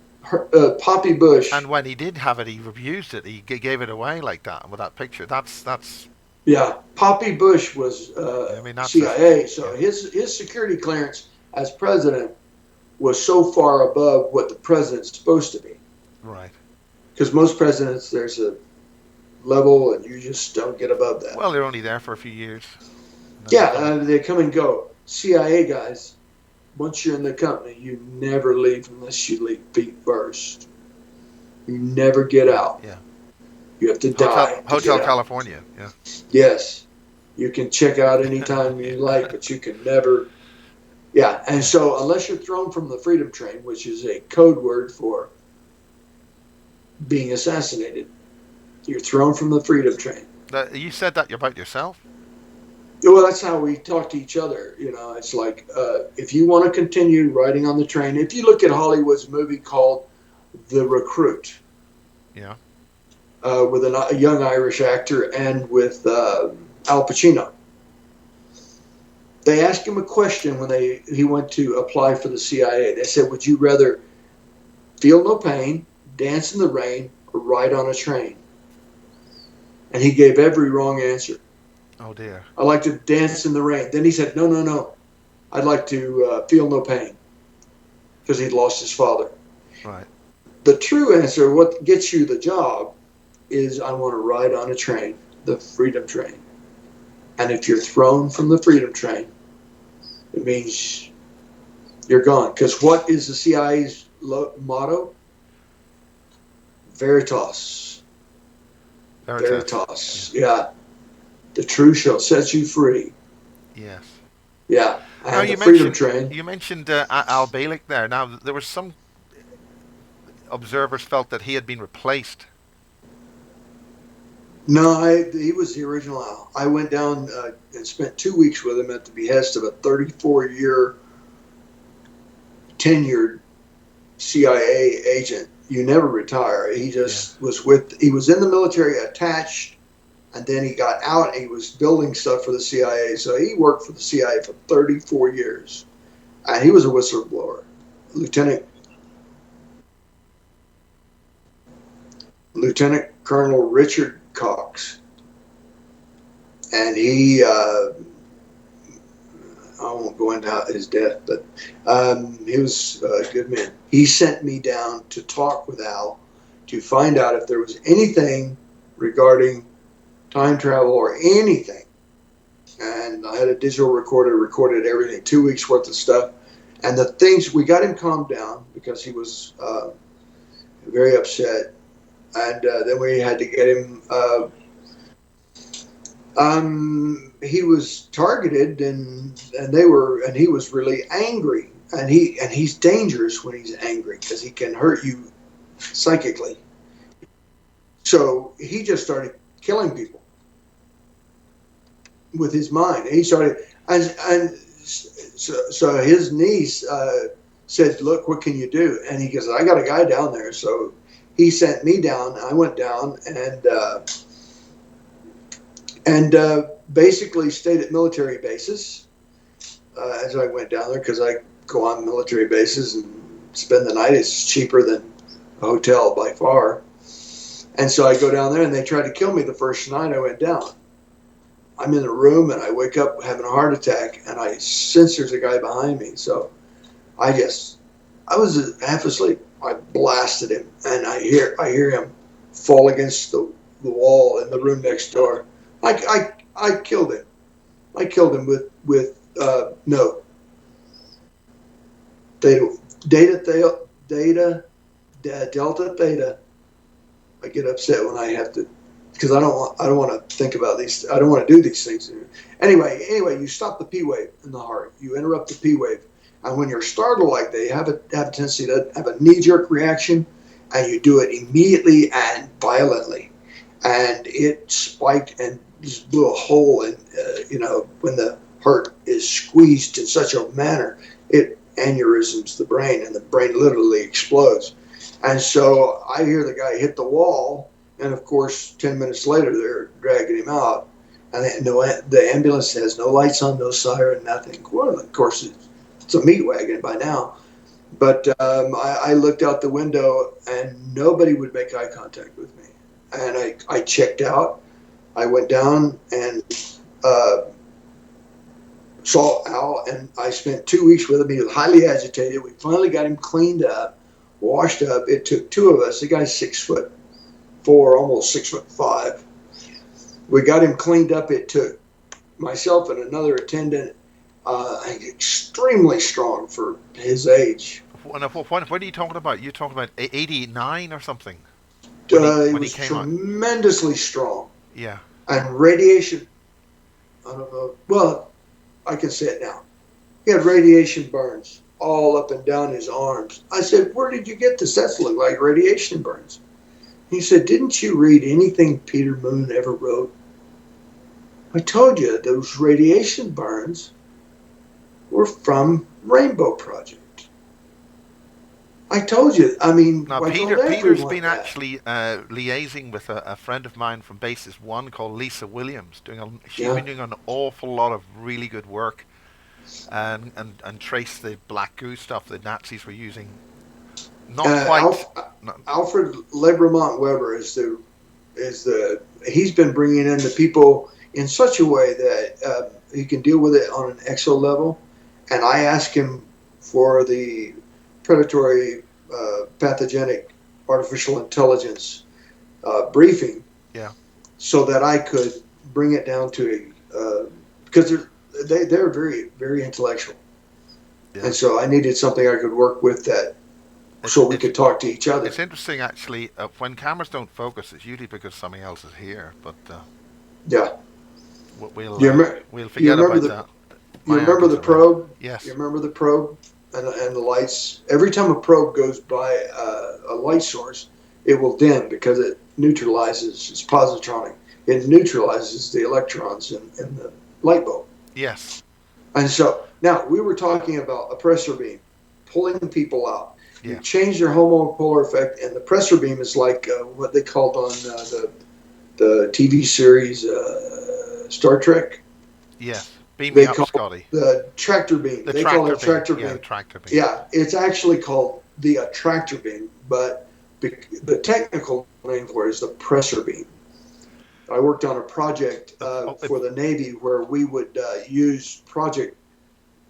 Poppy Bush. And when he did have it, he abused it. He gave it away like that with that picture. That's. Yeah, Poppy Bush was that's CIA, so his security clearance as president was so far above what the president's supposed to be. Right. Because most presidents, there's a level, and you just don't get above that. Well, they're only there for a few years. Yeah, they come and go. CIA guys, once you're in the company, you never leave unless you leave feet first. You never get out. Yeah. You have to die. Hotel California. Yeah. Yes. You can check out anytime you like, but you can never. Yeah. And so unless you're thrown from the Freedom Train, which is a code word for being assassinated, you're thrown from the Freedom Train. You said that about yourself? Well, that's how we talk to each other. You know, it's like if you want to continue riding on the train, if you look at Hollywood's movie called The Recruit. Yeah. With a young Irish actor and with Al Pacino. They asked him a question when he went to apply for the CIA. They said, would you rather feel no pain, dance in the rain, or ride on a train? And he gave every wrong answer. Oh, dear. I like to dance in the rain. Then he said, no. I'd like to feel no pain because he'd lost his father. Right. The true answer, what gets you the job, is I want to ride on a train, the Freedom Train. And if you're thrown from the Freedom Train, it means you're gone. Because what is the CIA's motto? Veritas. Veritas. Yeah. The truth shall set you free. Yes. Yeah. And now, the Freedom Train. You mentioned Al Bielek there. Now, there were some observers felt that he had been replaced. No, he was the original Al. I went down and spent 2 weeks with him at the behest of a 34-year tenured CIA agent. You never retire. He just he was in the military attached, and then he got out and he was building stuff for the CIA. So he worked for the CIA for 34 years. And he was a whistleblower. Lieutenant Colonel Richard Cox. And he, I won't go into his death, but he was a good man. He sent me down to talk with Al to find out if there was anything regarding time travel or anything. And I had a digital recorder, recorded everything, 2 weeks worth of stuff. And the things, we got him calmed down because he was very upset. And then we had to get him, he was targeted and he was really angry. And he's dangerous when he's angry because he can hurt you psychically. So he just started killing people with his mind. He started, and so his niece said, "Look, what can you do?" And he goes, "I got a guy down there." So he sent me down. I went down and basically stayed at military bases as I went down there because I go on military bases and spend the night. It's cheaper than a hotel by far. And so I go down there, and they tried to kill me the first night I went down. I'm in a room, and I wake up having a heart attack, and I sense there's a guy behind me. So I was half asleep. I blasted him, and I hear him fall against the wall in the room next door. I killed him. I killed him with no data data delta theta. I get upset when I have to, because I don't want to think about these. I don't want to do these things. Anyway, you stop the P wave in the heart. You interrupt the P wave, and when you're startled like that, you have a tendency to have a knee jerk reaction, and you do it immediately and violently, and it spiked and just blew a hole in. When the heart is squeezed in such a manner, it aneurysms the brain, and the brain literally explodes. And so I hear the guy hit the wall, and of course, 10 minutes later, they're dragging him out. And the ambulance has no lights on, no siren, nothing. Well, of course, it's a meat wagon by now. But I looked out the window, and nobody would make eye contact with me. And I checked out. I went down and saw Al, and I spent 2 weeks with him. He was highly agitated. We finally got him cleaned up, washed up. It took two of us. The guy's 6'4", almost 6'5". We got him cleaned up. It took myself and another attendant, extremely strong for his age. What are you talking about? You're talking about 89 or something? He was tremendously strong. Yeah. And radiation, I don't know. Well, I can say it now. He had radiation burns all up and down his arms. I said, "Where did you get this? That look like radiation burns." He said, "Didn't you read anything Peter Moon ever wrote?" I told you those radiation burns were from Rainbow Project. I told you. I mean, now, Peter's been actually liaising with a friend of mine from Basis 1 called Lisa Williams. She's been doing an awful lot of really good work, and trace the black goo stuff the Nazis were using. Not quite. Alfred Lebremont Weber he's been bringing in the people in such a way that he can deal with it on an exo level, and I asked him for the predatory pathogenic artificial intelligence briefing, so that I could bring it down to because they're very, very intellectual, and so I needed something I could work with so we could talk to each other. It's interesting, actually. When cameras don't focus, it's usually because something else is here. But we'll forget about that. You remember the probe? Yes. You remember the probe and the lights? Every time a probe goes by a light source, it will dim because it neutralizes. It's positronic. It neutralizes the electrons in the light bulb. Yes. And so now we were talking about a pressure beam pulling people out. You change their homopolar effect, and the pressure beam is like what they called on the TV series Star Trek. Yes. Beam me up, Scotty. The tractor beam. They call it tractor beam. Yeah, tractor beam. Yeah, it's actually called the tractor beam, but the technical name for it is the pressure beam. I worked on a project for the Navy where we would use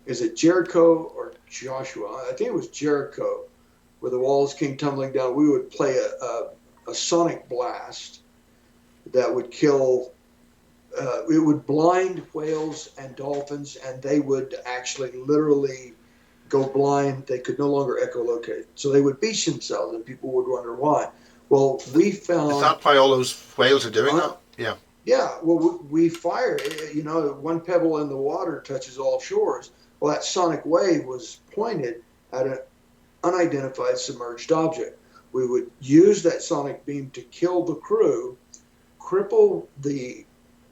is it Jericho or Joshua? I think it was Jericho, where the walls came tumbling down. We would play a sonic blast that would kill. It would blind whales and dolphins, and they would actually literally go blind. They could no longer echolocate. So they would beach themselves, and people would wonder why. Well, we found... Is that why all those whales are doing that? Yeah. Yeah, well, we fire. One pebble in the water touches all shores. Well, that sonic wave was pointed at an unidentified submerged object. We would use that sonic beam to kill the crew, cripple the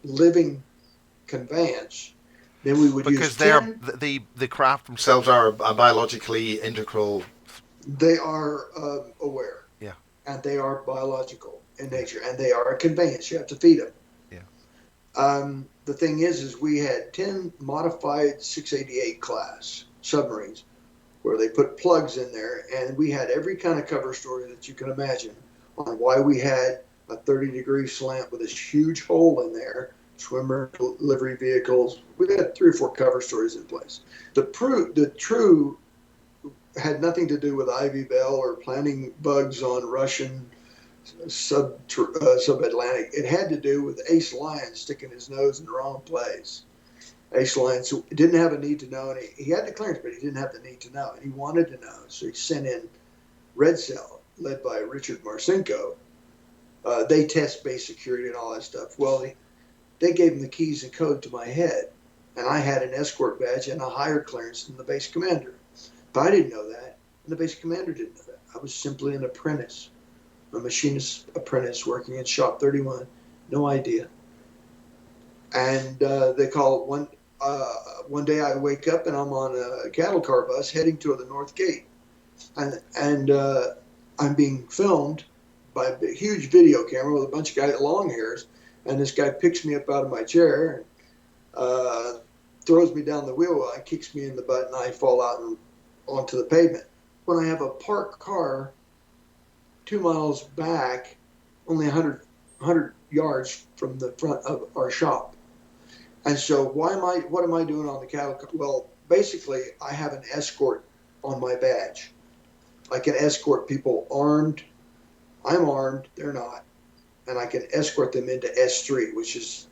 living conveyance. Then we would because the craft themselves are biologically integral. They are aware. Yeah. And they are biological in nature, and they are a conveyance. You have to feed them. Yeah. The thing is we had 10 modified 688 class submarines where they put plugs in there, and we had every kind of cover story that you can imagine on why we had a 30-degree slant with this huge hole in there, swimmer delivery vehicles. We had 3 or 4 cover stories in place. The true had nothing to do with Ivy Bell or planting bugs on Russian subatlantic. It had to do with Ace Lion sticking his nose in the wrong place. Ace Lion didn't have a need to know, and he had the clearance, but he didn't have the need to know, and he wanted to know, so he sent in Red Cell, led by Richard Marcinko. They test base security and all that stuff. Well, they gave him the keys and code to my head, and I had an escort badge and a higher clearance than the base commander. But I didn't know that, and the base commander didn't know that. I was simply an apprentice, a machinist apprentice working in Shop 31, no idea. And they call it one day I wake up and I'm on a cattle car bus heading to the North Gate, and I'm being filmed by a huge video camera with a bunch of guys with long hairs, and this guy picks me up out of my chair and throws me down the wheel well, kicks me in the butt, and I fall out and onto the pavement. When I have a parked car 2 miles back, only 100 yards from the front of our shop. And so what am I doing on the cattle car? Well, basically, I have an escort on my badge. I can escort people armed. I'm armed, they're not. And I can escort them into S3, which is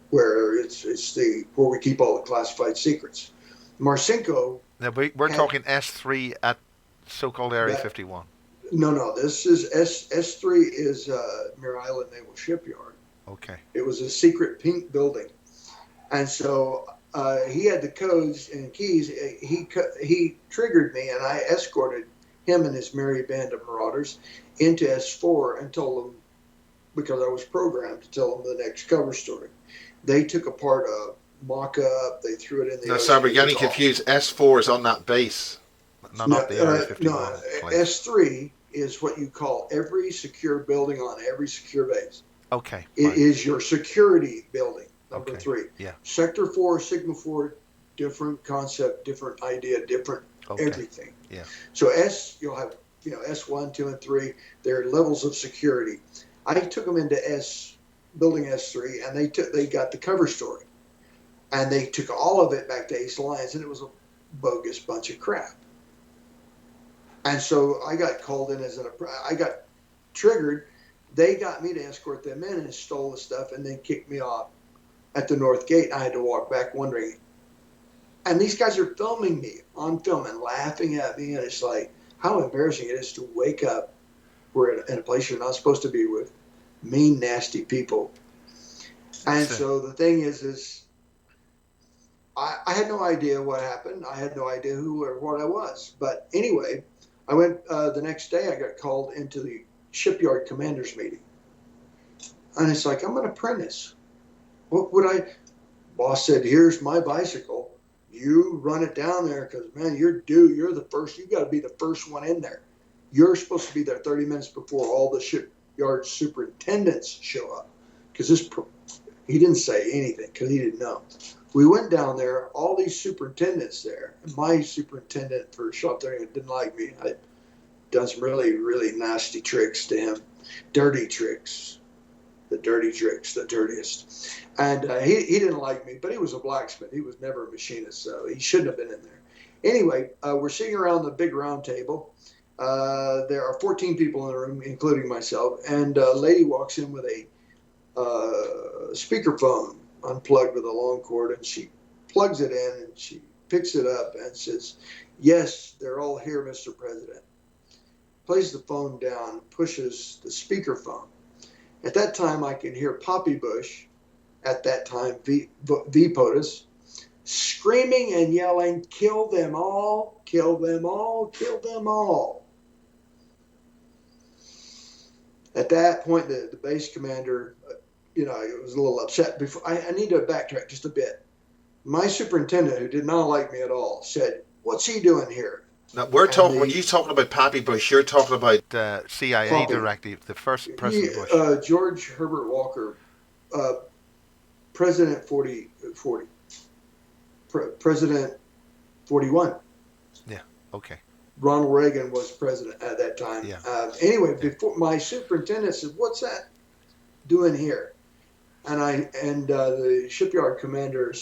where we keep all the classified secrets. Marcinko. Now we're talking S3 at so-called Area 51. No, this is S3 is Mare Island Naval Shipyard. Okay. It was a secret pink building, and so he had the codes and keys. He triggered me, and I escorted him and his merry band of marauders into S4 and told them, because I was programmed to tell them the next cover story. They took apart a mock-up. They threw it in the. No, sorry, we're getting confused. S4 is on that base. Not the Area 51. No, S3 is what you call every secure building on every secure base. Okay. It is your security building, number 3. Yeah. Sector 4, Sigma 4, different concept, different idea, different everything. Yeah. So you'll have, S1, 2, and 3. They're levels of security. I took them into building S3, and they got the cover story. And they took all of it back to Ace Alliance, and it was a bogus bunch of crap. And so I got called in I got triggered. They got me to escort them in and stole the stuff and then kicked me off at the North Gate. I had to walk back wondering. And these guys are filming me on film and laughing at me. And it's like, how embarrassing it is to wake up in a place you're not supposed to be with mean, nasty people. And so the thing is I had no idea what happened. I had no idea who or what I was. But anyway, I went the next day. I got called into the shipyard commander's meeting, and it's like, I'm an apprentice. What would boss said, here's my bicycle, you run it down there, because man, you're the first, you got to be the first one in there. You're supposed to be there 30 minutes before all the shipyard superintendents show up, because he didn't say anything because he didn't know. We went down there, all these superintendents there, and my superintendent for Shop 30 didn't like me. I'd done some really, really nasty tricks to him. Dirty tricks. The dirtiest. And he didn't like me, but he was a blacksmith. He was never a machinist, so he shouldn't have been in there. Anyway, we're sitting around the big round table. There are 14 people in the room, including myself, and a lady walks in with a speakerphone unplugged with a long cord, and she plugs it in, and she picks it up and says, "Yes, they're all here, Mr. President." Plays the phone down, pushes the speakerphone. At that time, I can hear Poppy Bush, at that time V. POTUS, screaming and yelling, "Kill them all, kill them all, kill them all." At that point, the base commander, was a little upset. Before I need to backtrack just a bit. My superintendent, who did not like me at all, said, "What's he doing here?" Now when you're talking about Poppy Bush, you're talking about the CIA Poppy. directive, the first President Bush. George Herbert Walker, President 40, President 41. Yeah, okay. Ronald Reagan was president at that time. Yeah. Anyway, before my superintendent said, "What's that doing here?" And the shipyard commander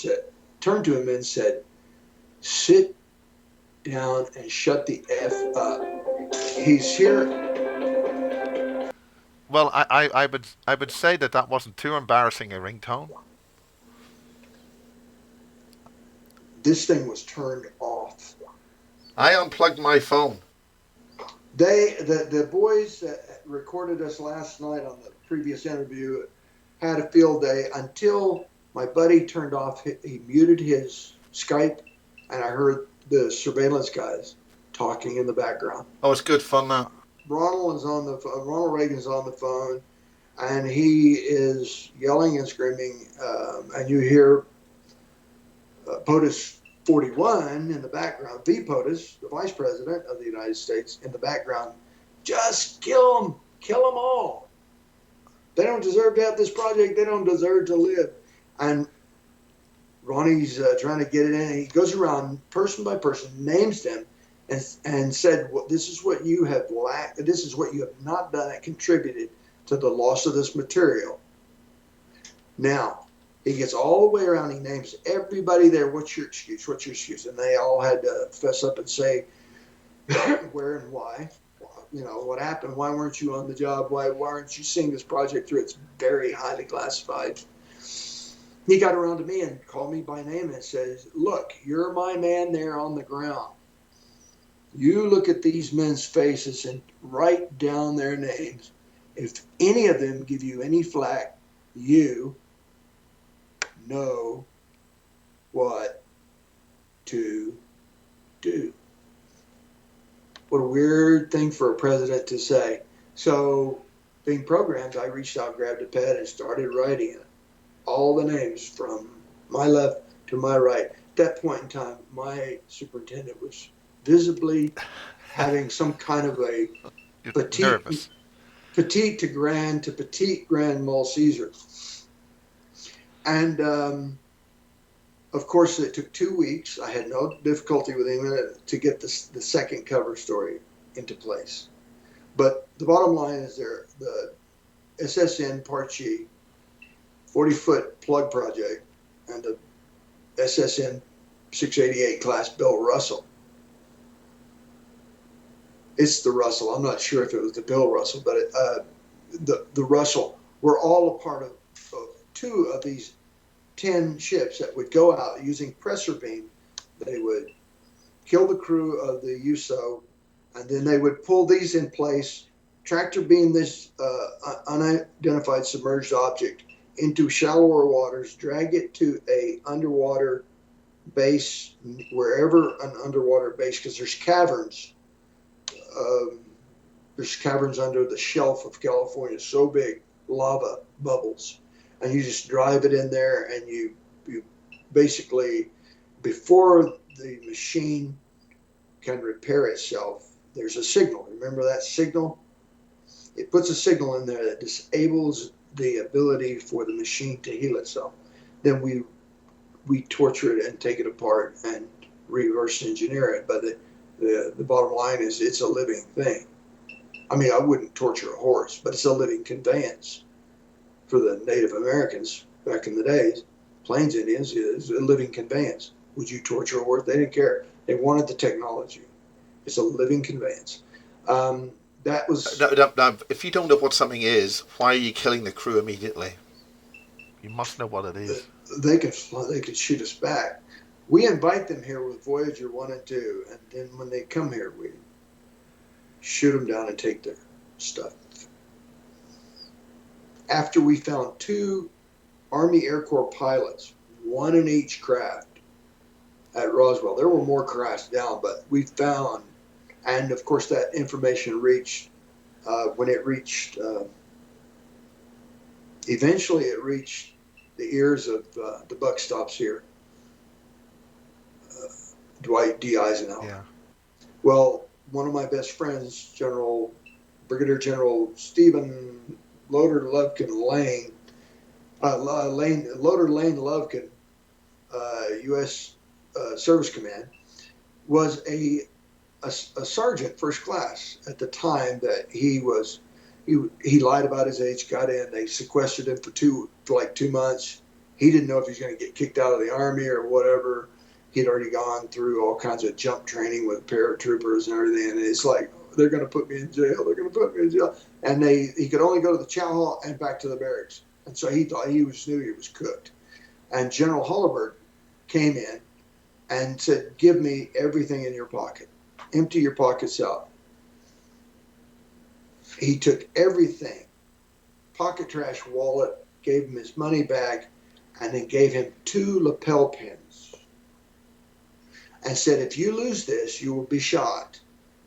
turned to him and said, "Sit down and shut the F up. He's here." Well, I would say that wasn't too embarrassing a ringtone. This thing was turned off. I unplugged my phone. The boys that recorded us last night on the previous interview had a field day until my buddy turned off. He muted his Skype, and I heard the surveillance guys talking in the background. Oh, it's good fun now. Ronald Reagan's on the phone, and he is yelling and screaming, and you hear POTUS 41 in the background, the POTUS, the Vice President of the United States, in the background. Just kill them all. They don't deserve to have this project. They don't deserve to live. And Ronnie's trying to get it in. He goes around person by person, names them, and said, well, this is what you have lacked. This is what you have not done that contributed to the loss of this material. Now, he gets all the way around. He names everybody there. What's your excuse? What's your excuse? And they all had to fess up and say where and why. You know, what happened? Why weren't you on the job? Why aren't you seeing this project through? It's very highly classified. He got around to me and called me by name and says, look, you're my man there on the ground. You look at these men's faces and write down their names. If any of them give you any flack, you know what to do. What a weird thing for a president to say. So, being programmed, I reached out, grabbed a pad, and started writing it. All the names from my left to my right. At that point in time, my superintendent was visibly having some kind of a petite to grand Mall Caesar. And of course, it took 2 weeks. I had no difficulty with him to get the second cover story into place. But the bottom line is the SSN Part G 40-foot plug project and the SSN 688 class Bill Russell. It's the Russell. I'm not sure if it was the Bill Russell, but the Russell were all a part of two of these 10 ships that would go out using pressure beam. They would kill the crew of the USO, and then they would pull these in place, tractor beam this unidentified submerged object into shallower waters, drag it to a underwater base, wherever an underwater base, because there's caverns. There's caverns under the shelf of California, so big, lava bubbles. And you just drive it in there, and you basically, before the machine can repair itself, there's a signal. Remember that signal? It puts a signal in there that disables the ability for the machine to heal itself. Then we torture it and take it apart and reverse engineer it. But the bottom line is it's a living thing. I mean, I wouldn't torture a horse, but it's a living conveyance. For the Native Americans back in the days, Plains Indians, is a living conveyance. Would you torture a horse? They didn't care. They wanted the technology. It's a living conveyance. That was. Now, if you don't know what something is, why are you killing the crew immediately? You must know what it is. They could shoot us back. We invite them here with Voyager 1 and 2, and then when they come here, we shoot them down and take their stuff. After we found 2 Army Air Corps pilots, 1 in each craft at Roswell. There were more crashed down, but we found, and of course that information reached, eventually it reached the ears of the buck stops here, Dwight D. Eisenhower. Yeah. Well, one of my best friends, Brigadier General Stephen Loader Lovekin Lane Lovekin, U.S. Service Command, was a sergeant first class at the time that he lied about his age, got in, they sequestered him for 2 months. He didn't know if he was going to get kicked out of the Army or whatever. He'd already gone through all kinds of jump training with paratroopers and everything, and it's like, they're going to put me in jail. They're going to put me in jail. and he could only go to the chow hall and back to the barracks. And so he thought knew he was cooked. And General Holabird came in and said, "Give me everything in your pocket. Empty your pockets out." He took everything, pocket trash, wallet, gave him his money bag, and then gave him 2 lapel pins and said, "If you lose this, you will be shot.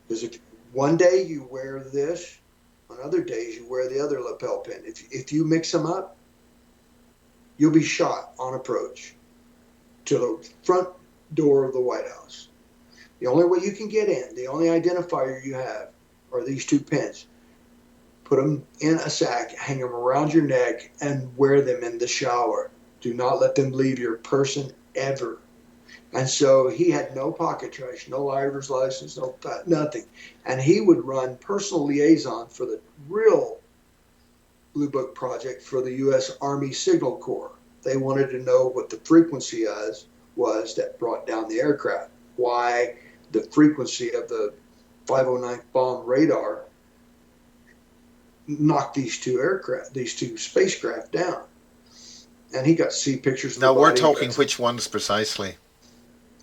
Because if one day you wear this, on other days you wear the other lapel pin. If you mix them up, you'll be shot on approach to the front door of the White House. The only way you can get in, the only identifier you have, are these 2 pins. Put them in a sack, hang them around your neck, and wear them in the shower. Do not let them leave your person ever." And so he had no pocket trash, no driver's license, no nothing. And he would run personal liaison for the real Blue Book project for the U.S. Army Signal Corps. They wanted to know what the frequency was that brought down the aircraft. Why the frequency of the 509th bomb radar knocked these 2 spacecraft down. And he got to see pictures of Now the we're body. talking which ones precisely?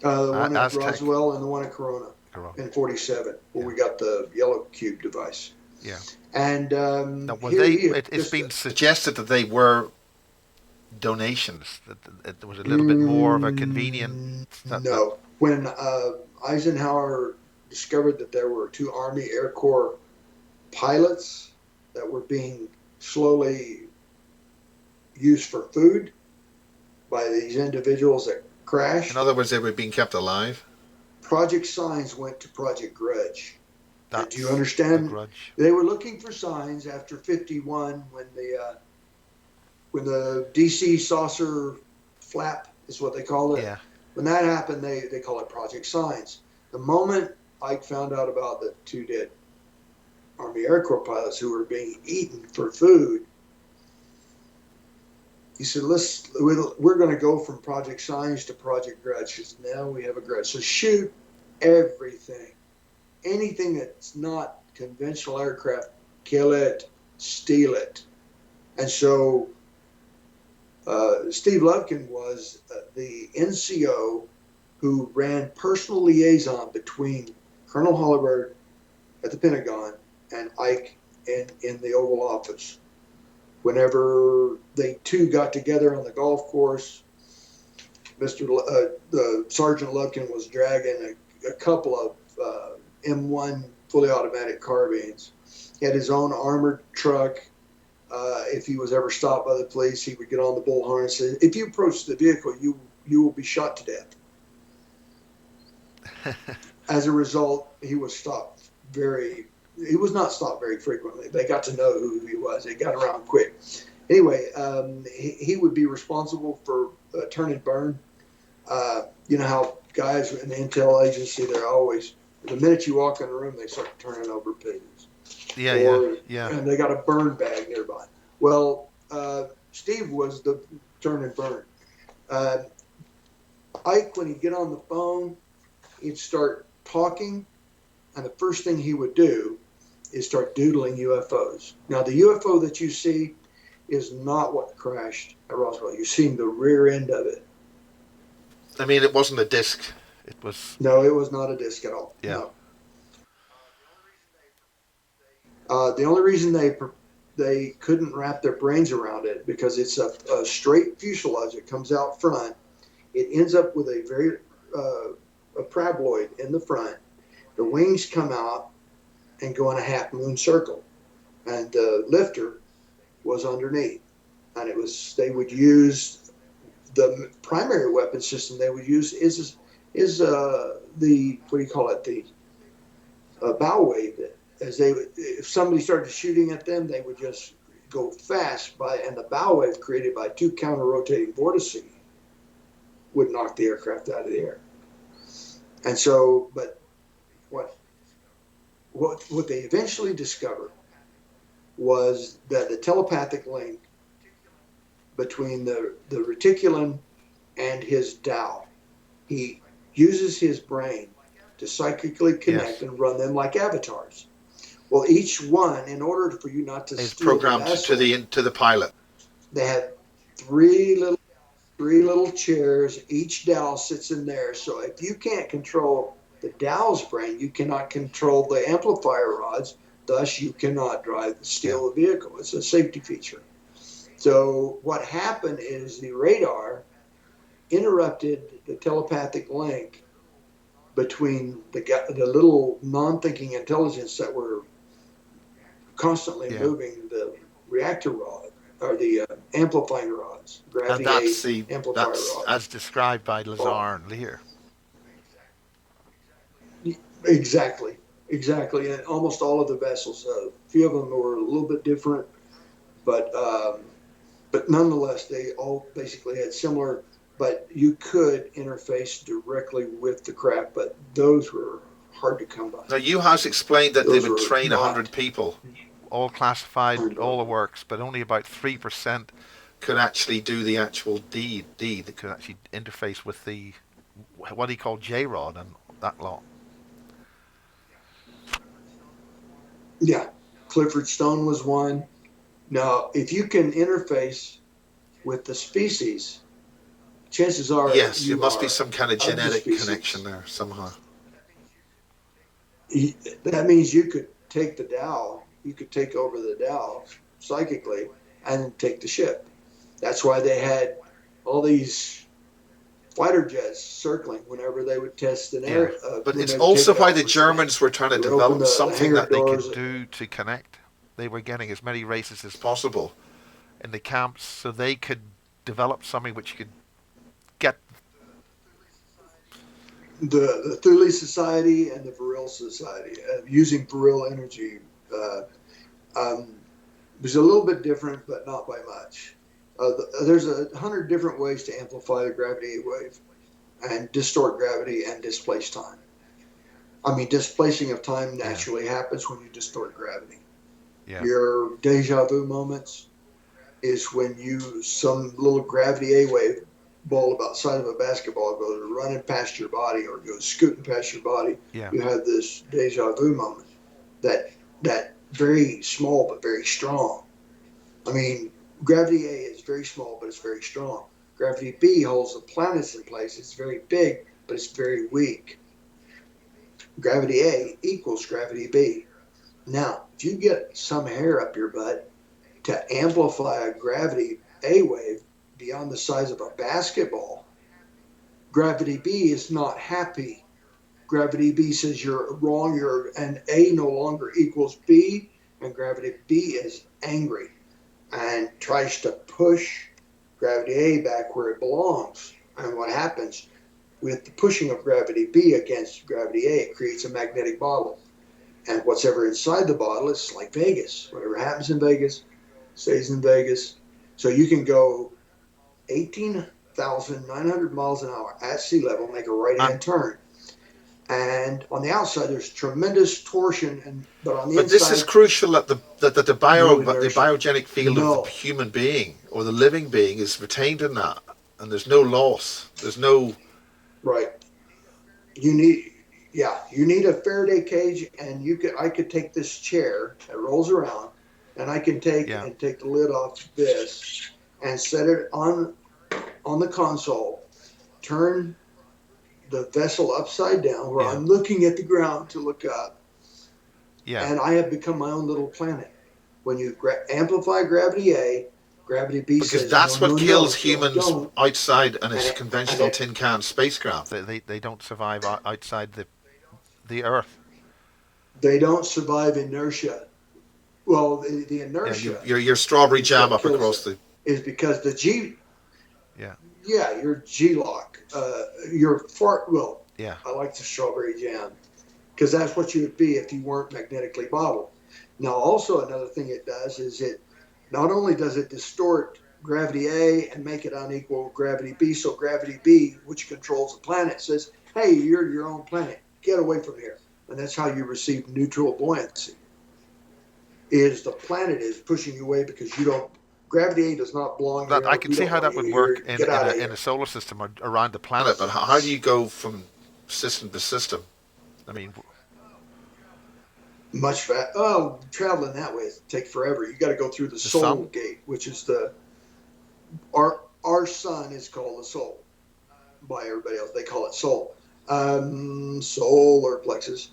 The one at Aztec. Roswell and the one at Corona in 47, where we got the yellow cube device. Yeah. And Now, were here they? he is, It's just been Suggested that they were donations. That there was a little bit more of a convenient. No. When Eisenhower discovered that there were 2 Army Air Corps pilots that were being slowly used for food by these individuals that crashed. In other words, they were being kept alive. Project Signs went to Project Grudge. That's do you understand? the Grudge. They were looking for signs after 51 when the DC saucer flap is what they call it. Yeah. When that happened, they call it Project Signs. The moment Ike found out about the 2 dead Army Air Corps pilots who were being eaten for food, he said, we're going to go from Project Signs to Project Grudge. He said, now we have a grudge. So shoot everything. Anything that's not conventional aircraft, kill it, steal it. And so Steve Lufkin was the NCO who ran personal liaison between Colonel Holabird at the Pentagon and Ike in the Oval Office. Whenever they 2 got together on the golf course, the Sergeant Lufkin was dragging a couple of M1 fully automatic carbines. He had his own armored truck. If he was ever stopped by the police, he would get on the bullhorn and say, "If you approach the vehicle, you will be shot to death." As a result, he was not stopped very frequently. They got to know who he was. They got around quick. Anyway, he would be responsible for turn and burn. You know how guys in the intel agency, they're always, the minute you walk in the room, they start turning over pages. Yeah. And they got a burn bag nearby. Well, Steve was the turn and burn. Ike, when he'd get on the phone, he'd start talking, and the first thing he would do is start doodling UFOs. Now, the UFO that you see is not what crashed at Roswell. You're seeing the rear end of it. I mean, it wasn't a disc. It was. No, it was not a disc at all. Yeah. No. The only reason they couldn't wrap their brains around it, because it's a straight fuselage that comes out front. It ends up with a paraboloid in the front. The wings come out and go in a half moon circle, and the lifter was underneath. And they would use the primary weapon system they would use is the, what do you call it, the bow wave. If somebody started shooting at them, they would just go fast and the bow wave created by 2 counter-rotating vortices would knock the aircraft out of the air. And so, but what they eventually discovered was that the telepathic link between the reticulin and his Tao, he uses his brain to psychically connect and run them like avatars. Well, each one, in order for you not to Is steal the programmed vessel, to the pilot. they have three little chairs. Each dowel sits in there. So if you can't control the dowel's brain, you cannot control the amplifier rods. Thus, you cannot Yeah. steal the vehicle. It's a safety feature. So what happened is the radar interrupted the telepathic link between the little non-thinking intelligence that were constantly Yeah. moving the reactor rod or the amplifying rods, And gravity that's A amplifier that's rods. as described by Oh, Lazar and Lear. exactly, exactly, and almost all of the vessels. A few of them were a little bit different, but nonetheless, they all basically had similar. But you could interface directly with the craft, but those were hard to come by. Now, you has explained that they Those would were train not 100 people All classified, all the unbelievable. works, but only about 3% could actually do the actual deed. that could actually interface with the what he called J-Rod and that lot. Yeah, Clifford Stone was one. Now, if you can interface with the species, chances are Yes, there you must be are some kind of of the genetic connection species. there somehow. That means you could take the Dow, you could take over the Dow psychically and take the ship. That's why they had all these fighter jets circling whenever they would test an Yeah. air, But when it's they would take also it why out the for spin. Germans were trying to They would open develop the something hangar that they could doors. Do to connect. They were getting as many races as possible. in the camps, so they could develop something which could get. The Thule Society and the Vril Society, using Vril energy, uh, um, was a little bit different, but not by much. There's 100 different ways to amplify the gravity wave and distort gravity and displace time. I mean, displacing of time Yeah. naturally happens when you distort gravity. Yeah. Your deja vu moments is when some little gravity A wave ball about the size of a basketball goes running past your body or goes scooting past your body. Yeah. You have this deja vu moment that very small but very strong. I mean, gravity A is very small but it's very strong. Gravity B holds the planets in place. It's very big but it's very weak. Gravity A equals gravity B. Now, if you get some hair up your butt to amplify a gravity A wave beyond the size of a basketball, gravity B is not happy. Gravity B says you're wrong, and A no longer equals B, and gravity B is angry and tries to push gravity A back where it belongs. And what happens with the pushing of gravity B against gravity A, it creates a magnetic bottle. And what's ever inside the bottle is like Vegas. Whatever happens in Vegas stays in Vegas. So you can go 18,900 miles an hour at sea level, make a right And hand turn. And on the outside, there's tremendous torsion, but on the But this is inside, crucial that the no inertia. biogenic field of the No, human being or the living being is retained in that, and there's no loss. There's no. right. You need, yeah, you need a Faraday cage, and I could take this chair that rolls around, and I can take yeah. the lid off this and set it on the console, turn the vessel upside down where Yeah. I'm looking at the ground to look up, Yeah. and I have become my own little planet. When you amplify gravity A, gravity B Because says, no, that's what no, kills no, humans don't. outside in a And conventional tin can spacecraft. They don't survive outside the Earth. they don't survive inertia. Well, the Yeah, inertia your strawberry is jam what up kills across them, the. is because the Yeah. yeah, your G-lock, your fart, well, Yeah. I like the strawberry jam because that's what you would be if you weren't magnetically bottled. Now, also another thing it does is it not only does it distort gravity A and make it unequal with gravity B, so gravity B, which controls the planet, says, hey, you're your own planet. Get away from here. And that's how you receive neutral buoyancy, is the planet is pushing you away because you don't, gravity A does not belong That I here. can We see don't how want that you would work here. Get out of in a here. solar system or around the planet. But how do you go from system to system? I mean, Much fat. Oh, traveling that way take forever. You got to go through the soul sun? gate, which is our sun is called the soul by everybody else. They call it soul, solar plexus.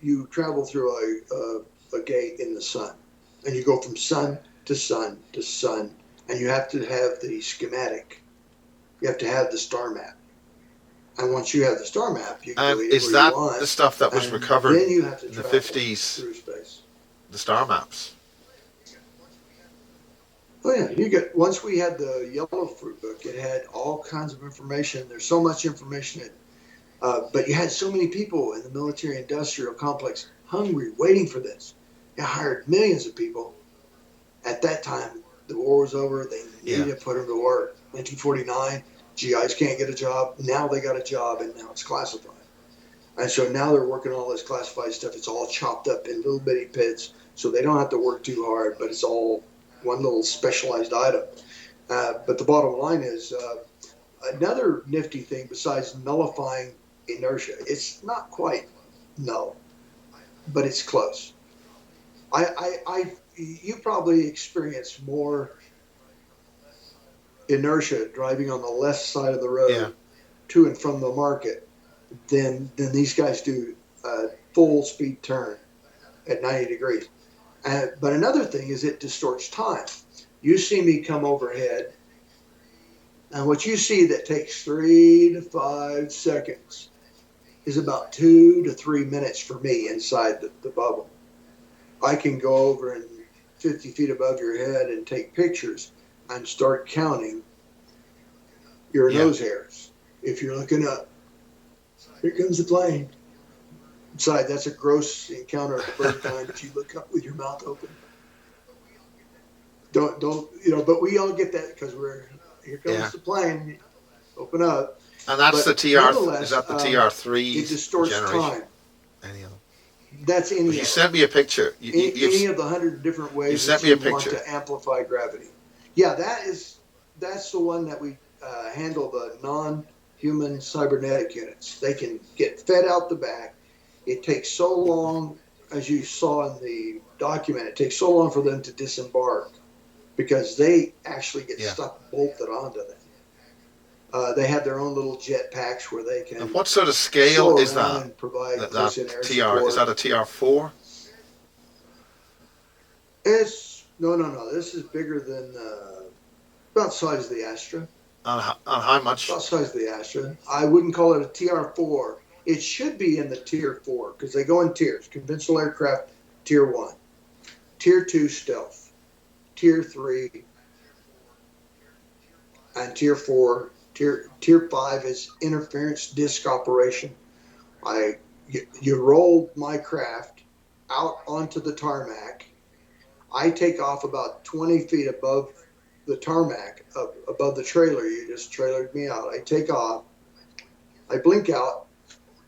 You travel through a gate in the sun, and you go from sun to sun to sun, and you have to have the schematic. You have to have the star map. And once you have the star map, you can go And anywhere is you that want. the stuff that was And recovered then you have to in the travel 50s, through space. the star maps? Oh yeah, you get once we had the yellow fruit book, it had all kinds of information. There's so much information, but you had so many people in the military-industrial complex hungry, waiting for this. You hired millions of people. At that time, the war was over. They Yeah. needed to put them to work. 1949, GIs can't get a job. Now they got a job, and now it's classified. And so now they're working all this classified stuff. It's all chopped up in little bitty pits, so they don't have to work too hard, but it's all one little specialized item. But the bottom line is another nifty thing besides nullifying inertia. It's not quite null, but it's close. You probably experience more inertia driving on the left side of the Yeah. road to and from the market than these guys do full speed turn at 90 degrees. But another thing is it distorts time. You see me come overhead, and what you see that takes 3 to 5 seconds is about 2 to 3 minutes for me inside the bubble. I can go over and 50 feet above your head and take pictures and start counting your nose hairs. If you're looking up, here comes the plane. Besides, that's a gross encounter the first time that you look up with your mouth open. Don't but we all get that because here comes the plane, open up. And that's but the TR. Nonetheless, Is that the TR3 it distorts generation? time. Any of them? That's any. You sent me a picture. Any of the 100 different ways you sent that me a you want picture. to amplify gravity. Yeah, that's the one that we handle the non-human cybernetic units. They can get fed out the back. It takes so long, as you saw in the document, it takes so long for them to disembark because they actually get stuck bolted onto them. They have their own little jet packs where they can. And what sort of scale is that? And provide that close-in air TR support. is that a TR4? It's no. This is bigger than about the size of the Astra. On how much? About the size of the Astra. I wouldn't call it a TR4. It should be in the Tier 4 because they go in tiers. Conventional aircraft, Tier 1. Tier 2, stealth. Tier 3, and Tier 4. Tier 5 is interference disk operation. You roll my craft out onto the tarmac. I take off about 20 feet above the tarmac, above the trailer. You just trailered me out. I take off. I blink out.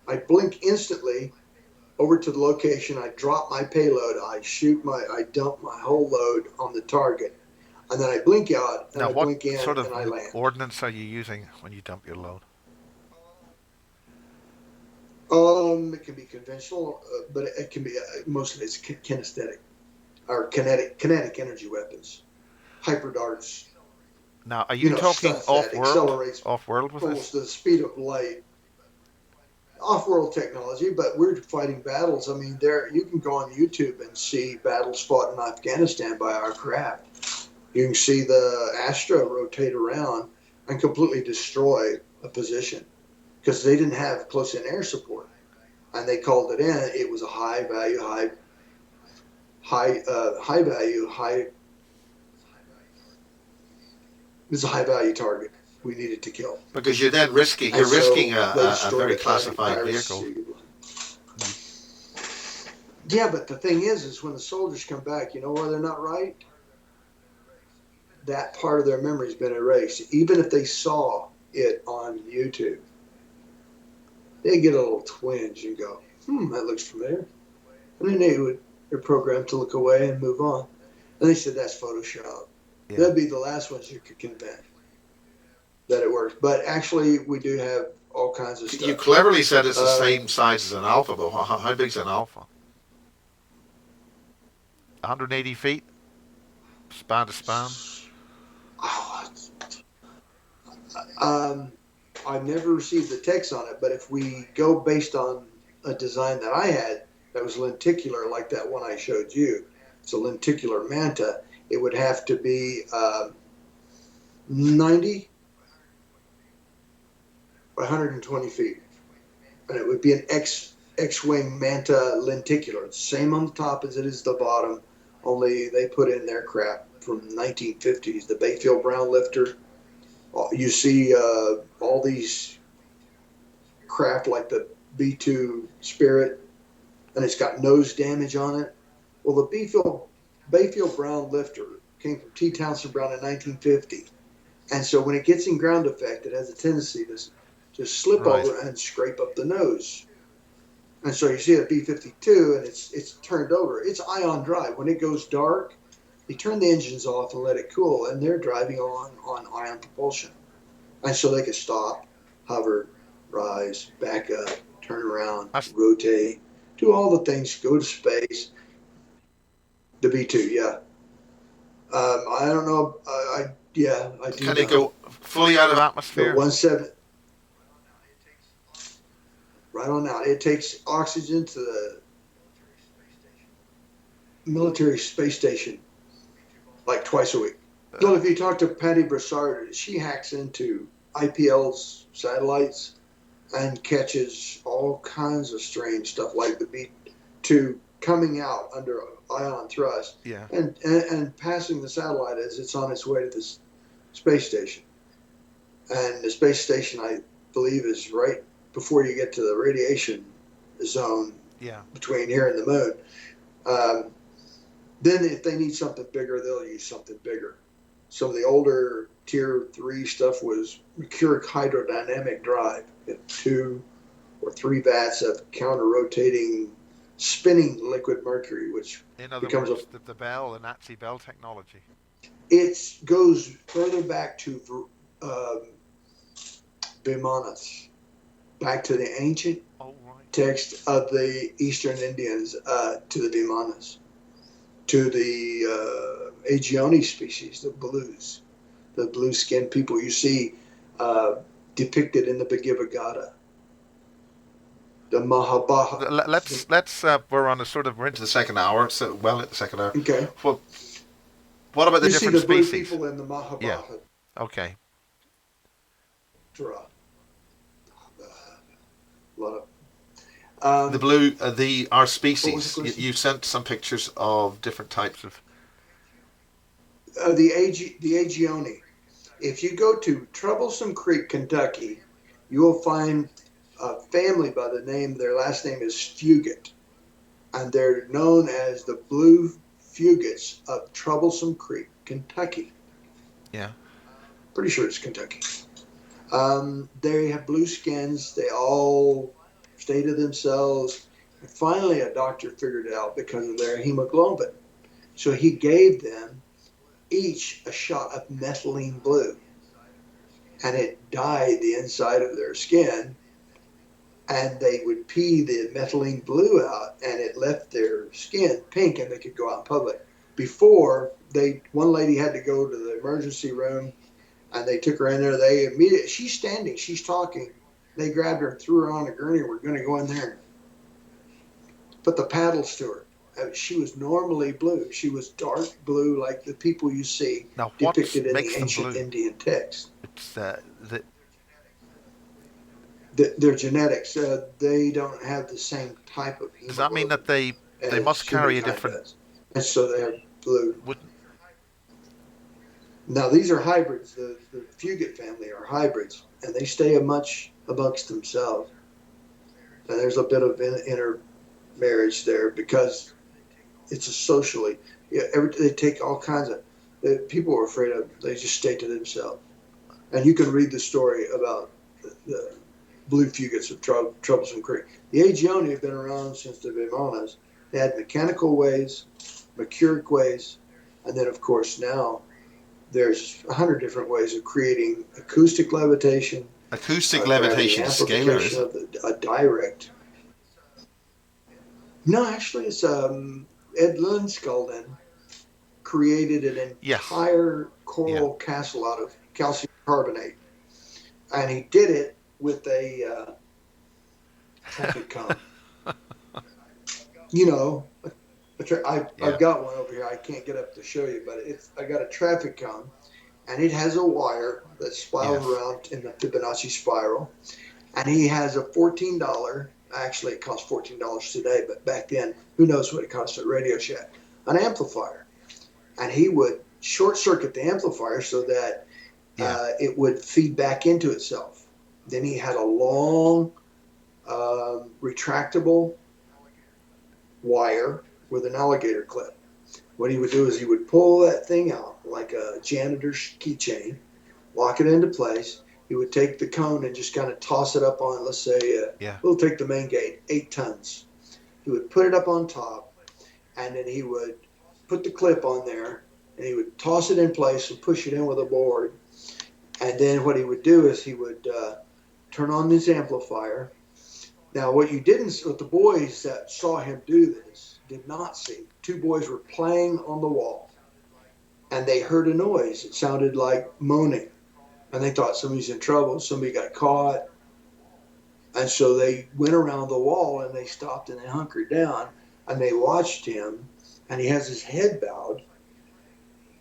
I blink instantly over to the location. I drop my payload. I dump my whole load on the target. And then I blink out, and Now, I what blink in, sort of and I land. ordnance are you using when you dump your load? It can be conventional, but it can be mostly it's kinesthetic or kinetic energy weapons, hyper darts. Now, are you talking off-world? Off-world with almost this? the speed of light. Off-world technology, but we're fighting battles. I mean, you can go on YouTube and see battles fought in Afghanistan by our craft. You can see the Astra rotate around and completely destroy a position because they didn't have close-in air support, and they called it in. It was a high value. It's a high value target we needed to kill. Because you're then risking a very classified vehicle. Yeah, but the thing is when the soldiers come back, you know why they're not right? That part of their memory's been erased. Even if they saw it on YouTube, they get a little twinge and go, that looks familiar. And then they're programmed to look away and move on. And they said, that's Photoshop. Yeah. That'd be the last ones you could convince that it works. But actually, we do have all kinds of stuff. You cleverly said it's the same size as an Alpha, but how big's an Alpha? 180 feet, span to span. Oh, I've never received the text on it, but if we go based on a design that I had that was lenticular, like that one I showed you, it's a lenticular manta, it would have to be 90 by 120 feet. And it would be an X-wing manta lenticular. It's the same on the top as it is the bottom, only they put in their crap from 1950s, the Bayfield Brown lifter. You see all these craft like the B-2 Spirit, and it's got nose damage on it. Well, the Bayfield Brown lifter came from T. Townsend Brown in 1950. And so when it gets in ground effect, it has a tendency to slip over and scrape up the nose. And so you see a B-52, and it's turned over. It's ion drive. When it goes dark, they turn the engines off and let it cool, and they're driving on ion propulsion. And so they can stop, hover, rise, back up, turn around, rotate, do all the things, go to space. The B-2, yeah. I don't know. I do. Can they go fully out of atmosphere? 170. Right on out. It takes oxygen to the military space station like twice a week. So if you talk to Pattie Broussard, she hacks into IPL's satellites and catches all kinds of strange stuff like the B-2 coming out under ion thrust and passing the satellite as it's on its way to this space station. And the space station, I believe, is right before you get to the radiation zone between here and the moon. Then if they need something bigger, they'll use something bigger. Some of the older Tier 3 stuff was mercuric hydrodynamic drive. You have 2 or 3 vats of counter-rotating spinning liquid mercury, which in other becomes words, the Nazi Bell technology. It goes further back to Vimanas, back to the ancient text of the Eastern Indians, to the Vimanas, to the Aegione species, the blues, the blue-skinned people you see depicted in the Bhagavad Gita. The Mahabharata. Let's we're on we're into the second hour. So well into the second hour. Okay. Well, what about the different species? You see the species? blue people in the Mahabharata. Yeah. Okay. A lot of the blue, our species. You sent some pictures of different types of the Aegione. If you go to Troublesome Creek, Kentucky, you will find a family by the name, their last name is Fugate, and they're known as the Blue Fugates of Troublesome Creek, Kentucky. Yeah. Pretty sure it's Kentucky. They have blue skins. They all stay to themselves. And finally, a doctor figured it out because of their hemoglobin. So he gave them each a shot of methylene blue, and it dyed the inside of their skin, and they would pee the methylene blue out, and it left their skin pink, and they could go out in public. Before, one lady had to go to the emergency room, and they took her in there. They immediately, she's standing, she's talking. They grabbed her and threw her on a gurney. We're going to go in there and put the paddles to her. She was normally blue. She was dark blue, like the people you see depicted in the ancient Indian text. It's their genetics. They don't have the same type of hemoglobin. Does that mean that they must carry a different? And so they have blue. Wouldn't... Now these are hybrids. The Fugate family are hybrids, and they stay much amongst themselves. And there's a bit of intermarriage there because it's a socially. They take all kinds of. People are afraid of. They just stay to themselves. And you can read the story about the blue Fugates of Troublesome Creek. The Aegione have been around since the Vimanas. They had mechanical ways, mercuric ways, and then of course now there's 100 different ways of creating acoustic levitation. Acoustic levitation is scalar, isn't it? A direct. No, actually, Ed Linskolden created an Yes. entire Yeah. coral castle out of calcium carbonate, and he did it with a traffic cone. You know, I've Yeah. got one over here. I can't get up to show you, but I got a traffic cone, and it has a wire that spirals Yes. around in the Fibonacci spiral, and he has a $14. Actually, it costs $14 today, but back then, who knows what it cost at Radio Shack? An amplifier, and he would short circuit the amplifier so that Yeah. it would feed back into itself. Then he had a long retractable wire with an alligator clip. What he would do is he would pull that thing out like a janitor's keychain, lock it into place. He would take the cone and just kind of toss it up on, let's say, Yeah. we'll take the main gate, 8 tons. He would put it up on top, and then he would put the clip on there, and he would toss it in place and push it in with a board. And then what he would do is he would turn on his amplifier. Now, what the boys that saw him do this did not see. 2 boys were playing on the wall, and they heard a noise. It sounded like moaning, and they thought somebody's in trouble. Somebody got caught, and so they went around the wall and they stopped and they hunkered down and they watched him, and he has his head bowed,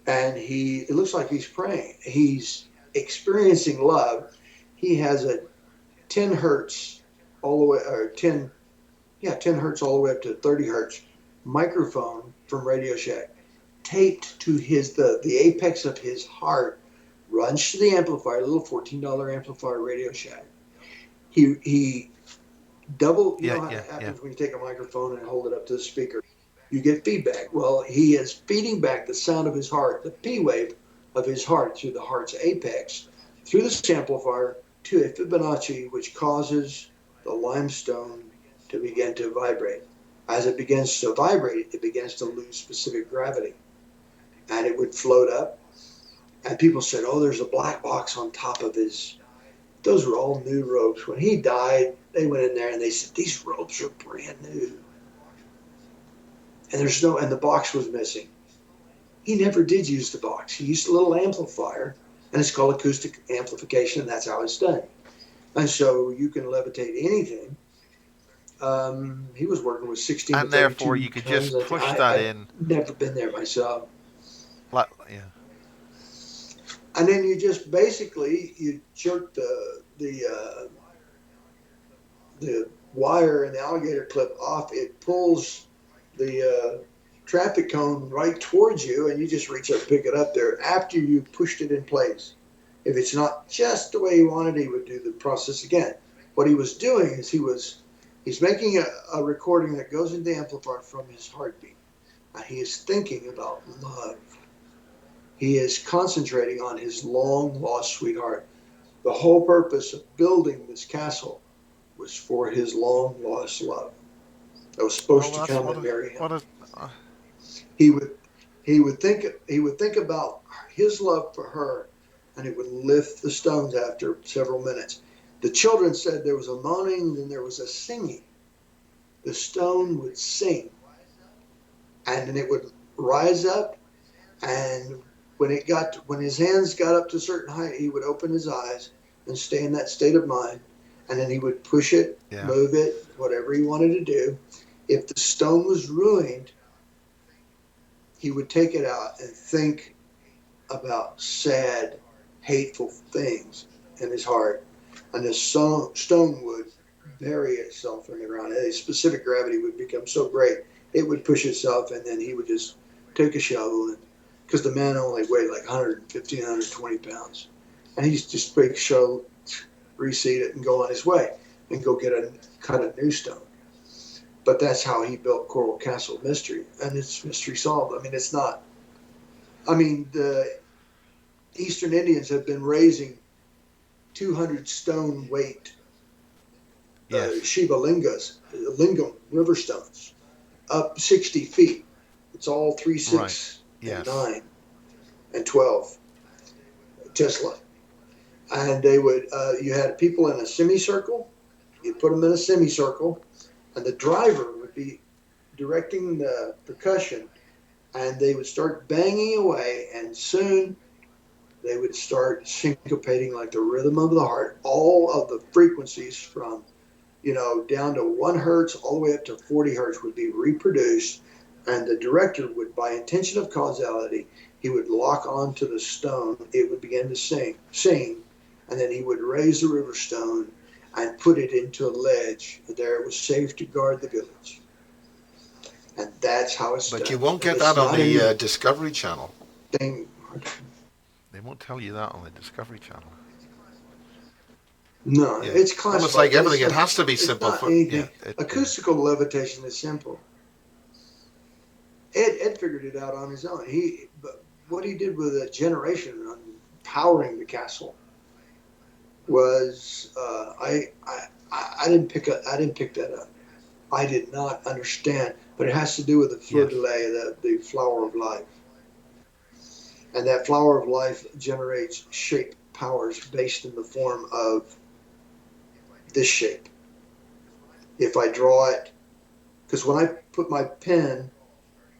and it looks like he's praying. He's experiencing love. He has a 10 hertz all the way, or 10 hertz all the way up to 30 hertz microphone from Radio Shack taped to the apex of his heart, runs to the amplifier, a little $14 amplifier, Radio Shack. He double, you Yeah. know how Yeah. it Yeah. happens when you take a microphone and hold it up to the speaker. You get feedback. Well, he is feeding back the sound of his heart, the P wave of his heart through the heart's apex, through this amplifier to a Fibonacci, which causes the limestone to begin to vibrate. As it begins to vibrate, it begins to lose specific gravity, and it would float up. And people said, "Oh, there's a black box on top of his." Those were all new ropes. When he died, they went in there and they said, "These ropes are brand new." And the box was missing. He never did use the box. He used a little amplifier, and it's called acoustic amplification, and that's how it's done. And so you can levitate anything. He was working with 16 to And therefore, 32 you could tons. just push that I've in. never been there myself. Yeah. And then you just basically you jerk the wire and the alligator clip off. It pulls the traffic cone right towards you, and you just reach up and pick it up there after you pushed it in place. If it's not just the way he wanted, he would do the process again. What he was doing is he's making a recording that goes into the amplifier from his heartbeat. And he is thinking about love. He is concentrating on his long lost sweetheart. The whole purpose of building this castle was for his long lost love that was Oh, supposed to that's come and marry him. what a. Uh, He would think about his love for her, and it would lift the stones after several minutes. The children said there was a moaning, then there was a singing. The stone would sing, and then it would rise up, and when his hands got up to a certain height, he would open his eyes and stay in that state of mind, and then he would push it, yeah. move it, whatever he wanted to do. If the stone was ruined, he would take it out and think about sad, hateful things in his heart, and the stone would bury itself in the ground. A specific gravity would become so great, it would push itself, and then he would just take a shovel, and because the man only weighed like 115, 120 pounds, and he's just take a shovel, reseat it, and go on his way, and go cut a new stone. But that's how he built Coral Castle Mystery, and it's mystery solved. I mean, it's not. I mean, the Eastern Indians have been raising 200 stone weight Yes. Shiva lingas, lingam river stones, up 60 feet. It's all 3, 6, Right. Yes. and 9, and 12 Tesla. And they would, you had people in a semicircle. You put them in a semicircle, and the driver would be directing the percussion, and they would start banging away, and soon they would start syncopating like the rhythm of the heart. All of the frequencies from, down to 1 hertz all the way up to 40 hertz would be reproduced, and the director would, by intention of causality, he would lock onto the stone. It would begin to sing, and then he would raise the river stone and put it into a ledge. There it was safe to guard the village. And that's how it's done. But you won't get that on the Discovery Channel. Thing. They won't tell you that on the Discovery Channel. No, it's classified. Almost like everything, it has to be simple. Acoustical levitation is simple. Ed figured it out on his own. But what he did with a generation on powering the castle was I didn't pick that up. I did not understand, but it has to do with the fleur de lis, the flower of life. And that flower of life generates shape powers based in the form of this shape. If I draw it, because when I put my pen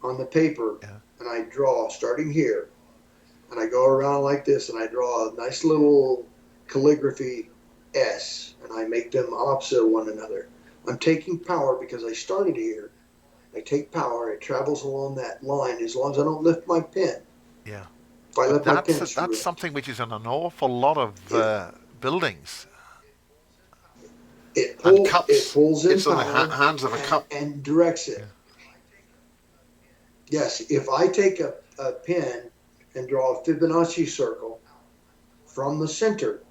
on the paper and I draw starting here, and I go around like this and I draw a nice little calligraphy S, and I make them opposite of one another, I'm taking power because I started here. I take power, it travels along that line as long as I don't lift my pen. Yeah. If I lift my pen, that's something which is in an awful lot of buildings. It pulls in it's power on the hands of a cup and directs it. Yeah. Yes, if I take a pen and draw a Fibonacci circle from the center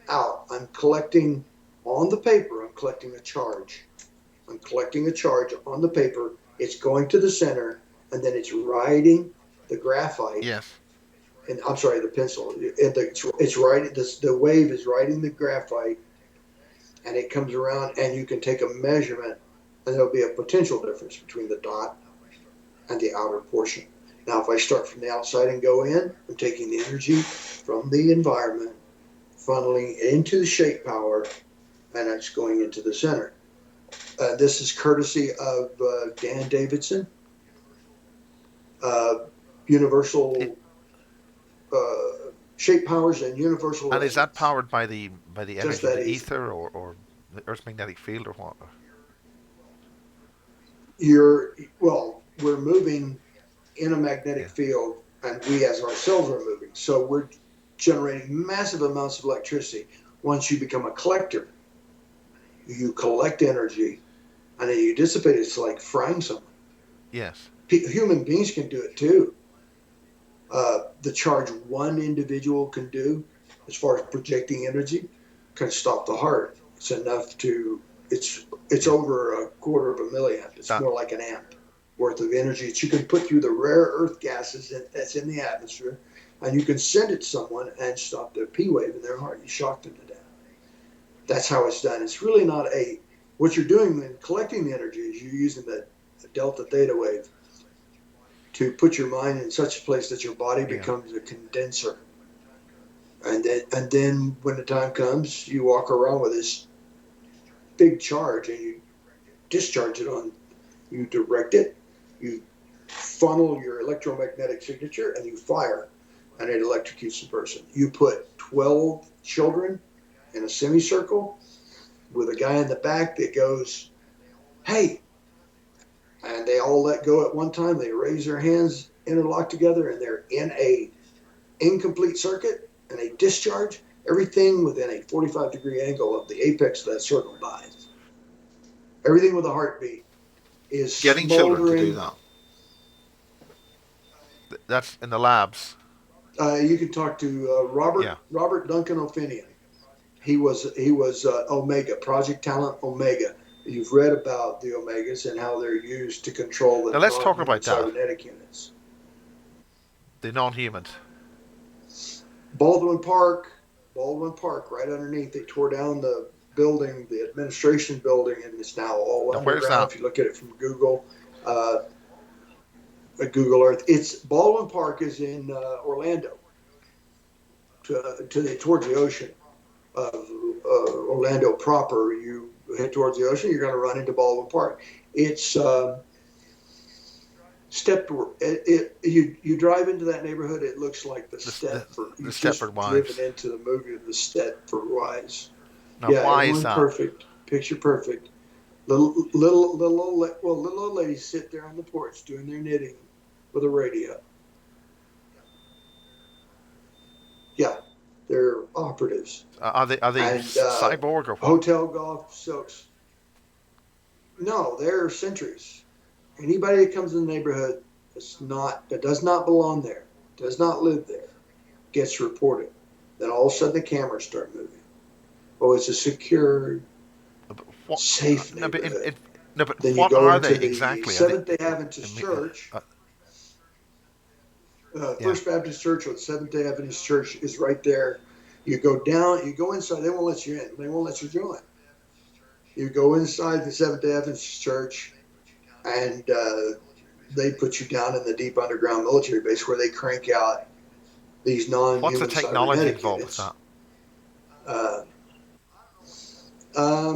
out, I'm collecting on the paper, I'm collecting a charge. I'm collecting a charge on the paper. It's going to the center, and then it's riding the graphite. Yes. And I'm sorry, the pencil. It's riding. The wave is riding the graphite, and it comes around, and you can take a measurement, and there'll be a potential difference between the dot and the outer portion. Now, if I start from the outside and go in, I'm taking the energy from the environment, funneling into the shape power, and it's going into the center. This is courtesy of Dan Davidson, Universal Shape Powers and Universal. And is that powered by the energy of the ether or the Earth's magnetic field or what? We're moving in a magnetic field, and we as ourselves are moving. So we're generating massive amounts of electricity. Once you become a collector, you collect energy, and then you dissipate it. It's like frying someone. Yes. Human beings can do it too. The charge one individual can do, as far as projecting energy, can stop the heart. It's enough to. It's over a quarter of a milliamp. It's more like an amp worth of energy that you can put through the rare earth gases that's in the atmosphere, and you can send it to someone and stop the P wave in their heart. You shock them to death. That's how it's done. It's really not what you're doing in collecting the energy is you're using the delta theta wave to put your mind in such a place that your body becomes a condenser. And then when the time comes, you walk around with this big charge and you discharge it you direct it, you funnel your electromagnetic signature, and you fire, and it electrocutes the person. You put 12 children in a semicircle with a guy in the back that goes, "Hey," and they all let go at one time. They raise their hands, interlock together, and they're in a incomplete circuit, and they discharge. Everything within a 45-degree angle of the apex of that circle dies. Everything with a heartbeat is getting children to do that. That's in the labs. You can talk to Robert Duncan O'Finian. He was Omega, Project Talent Omega. You've read about the Omegas and how they're used to control the now let's talk about cybernetic units. The non-human. Baldwin Park, right underneath. They tore down the building, the administration building, and it's now all underground. If you look at it from Google Earth, Baldwin Park is in Orlando, towards the ocean of Orlando proper. You head towards the ocean, you're going to run into Baldwin Park. It's Stepped. You drive into that neighborhood. It looks like the Stepford. The You've just Stepford driven Wives. into the movie of the Stepford Wives. Now, Yeah, why is everyone that? perfect, picture perfect. Little old ladies sit there on the porch doing their knitting with a radio. Yeah, they're operatives. Are they And cyborg or what? hotel golf silks. No, they're sentries. Anybody that comes in the neighborhood that does not belong there, does not live there, gets reported. Then all of a sudden the cameras start moving. Oh, it's a secure, What? safe No, but neighborhood. no, but Then you what go are into they the exactly? Are they? Seventh Day Adventist Church. Uh, yeah. First Baptist Church or the Seventh Day Adventist Church is right there. You go down, you go inside. They won't let you in. They won't let you join. You go inside the Seventh Day Adventist Church, and they put you down in the deep underground military base where they crank out these What's the non-human technology cybernetic involved with units. that? Uh, I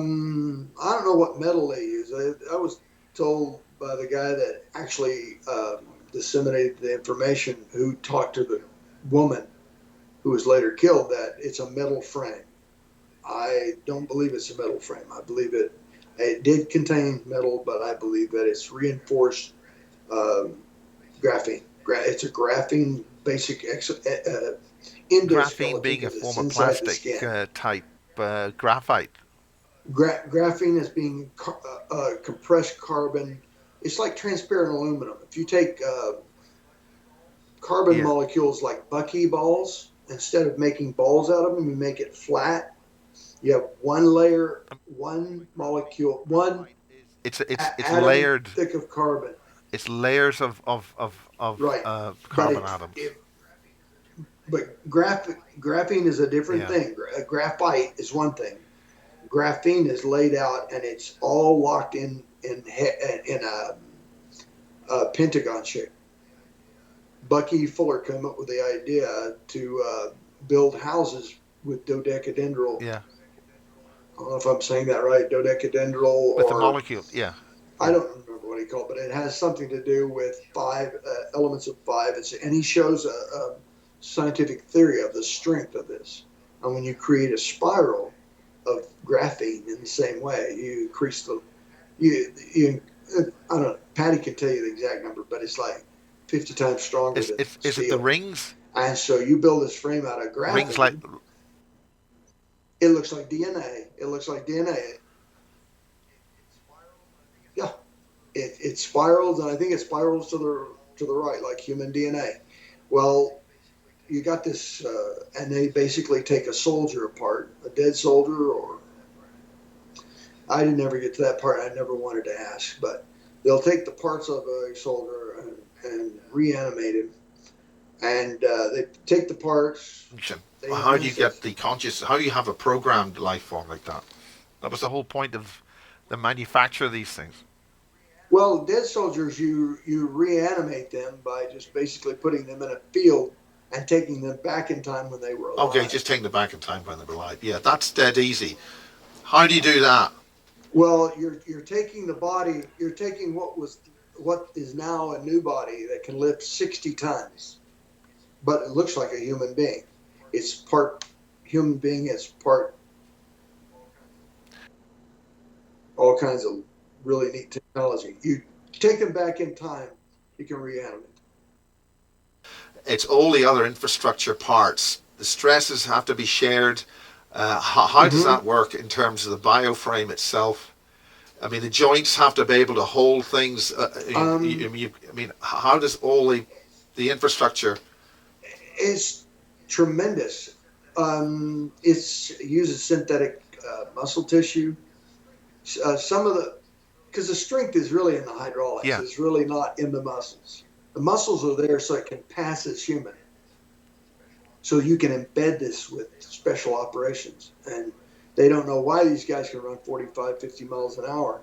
don't know what metal they use. I was told by the guy that actually disseminated the information, who talked to the woman who was later killed, that it's a metal frame. I don't believe it's a metal frame. I believe it did contain metal, but I believe that it's reinforced graphene. It's a graphene basic Graphene endoskeleton being a because form it's of inside the plastic skin. type graphite. Graphene is being compressed carbon. It's like transparent aluminum. If you take carbon Yeah. molecules like buckyballs, instead of making balls out of them, you make it flat. You have one layer, one molecule, one It's atom layered. thick of carbon. It's layers Right. But carbon atoms. graphene is a different Yeah. thing. Graphite is one thing. Graphene is laid out and it's all locked in a pentagon shape. Bucky Fuller came up with the idea to build houses with dodecahedral. Yeah. I don't know if I'm saying that right, dodecahedral, With the or molecule. Yeah. I Yeah. don't remember what he called it, but it has something to do with five elements of five. And he shows a scientific theory of the strength of this. And when you create a spiral of graphene in the same way, you increase you I don't know, Pattie can tell you the exact number, but it's like 50 times stronger than Is it the steel. rings? And so you build this frame out of Rings like graphene. It looks like DNA. It looks like DNA. Yeah, it spirals, and I think it spirals to the right, like human DNA. Well, you got this, and they basically take a soldier apart, a dead soldier, or I didn't ever get to that part. I never wanted to ask, but they'll take the parts of a soldier and reanimate him, and they take the parts. How do you get the conscious? How do you have a programmed life form like that? That was the whole point of the manufacture of these things. Well, dead soldiers, you reanimate them by just basically putting them in a field and taking them back in time when they were alive. Okay, just taking them back in time when they were alive. Yeah, that's dead easy. How do you do that? Well, you're taking the body. You're taking what is now a new body that can lift 60 tons, but it looks like a human being. It's part human being. It's part all kinds of really neat technology. You take them back in time, you can reanimate. It's all the other infrastructure parts. The stresses have to be shared. How does that work in terms of the bioframe itself? I mean, the joints have to be able to hold things. I mean, how does all the infrastructure? It's tremendous. It uses synthetic muscle tissue. Some of the because the strength is really in the hydraulics. Yeah. It's really not in the muscles. The muscles are there so it can pass as human. So you can embed this with special operations. And they don't know why these guys can run 45, 50 miles an hour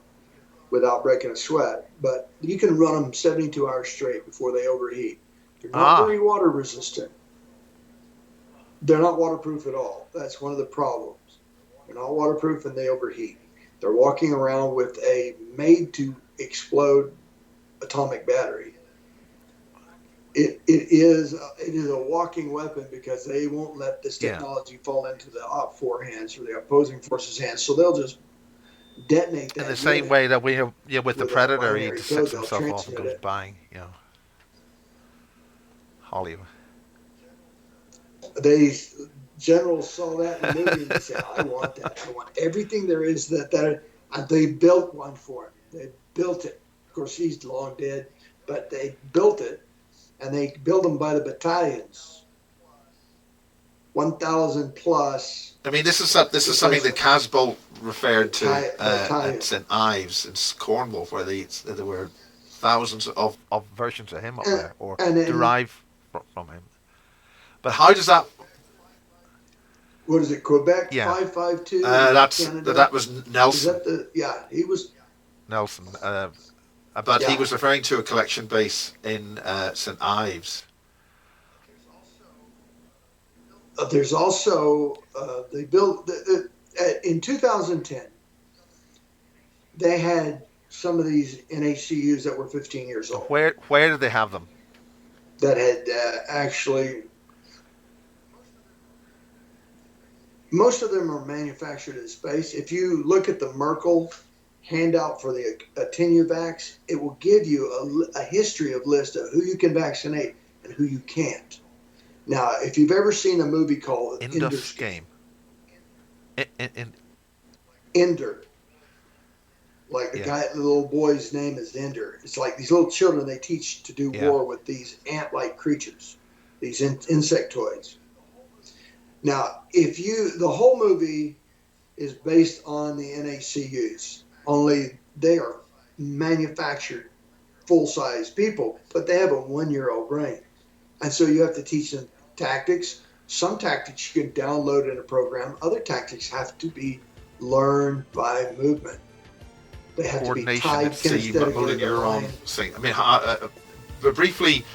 without breaking a sweat. But you can run them 72 hours straight before they overheat. They're not very water resistant. They're not waterproof at all. That's one of the problems. They're not waterproof and they overheat. They're walking around with a made-to-explode atomic battery. it is a walking weapon because they won't let this technology fall into the Op4 hands or the opposing forces hands. So they'll just detonate that. In the same way that we have, with the Predator, he just sets code, himself off and goes it. bang. Hollywood. Generals saw that in the movie and they said, I want that. I want everything there is that they built one for him. They built it. Of course, he's long dead, but they built it, and they build them by the battalions, 1,000 plus. I mean, this is something that Casbolt referred to at St Ives in Cornwall, where there were thousands of versions of him up there, or derived from him. But how does that? What is it? Quebec 552. That was Nelson. He was Nelson. But he was referring to a collection base in St Ives. There's also they built in 2010. They had some of these NHCUs that were 15 years old. Where did they have them? That had actually. Most of them are manufactured in space. If you look at the Merkel handout for the Attenuvax, it will give you a history of list of who you can vaccinate and who you can't. Now, if you've ever seen a movie called Ender's Game. Ender. Like the little boy's name is Ender. It's like these little children they teach to do war with these ant-like creatures, these insectoids. Now, the whole movie is based on the NHCUs, only they are manufactured full-size people, but they have a 1-year-old brain. And so you have to teach them tactics. Some tactics you can download in a program. Other tactics have to be learned by movement. They have to be tied kinesthetically to the line. I mean, but briefly,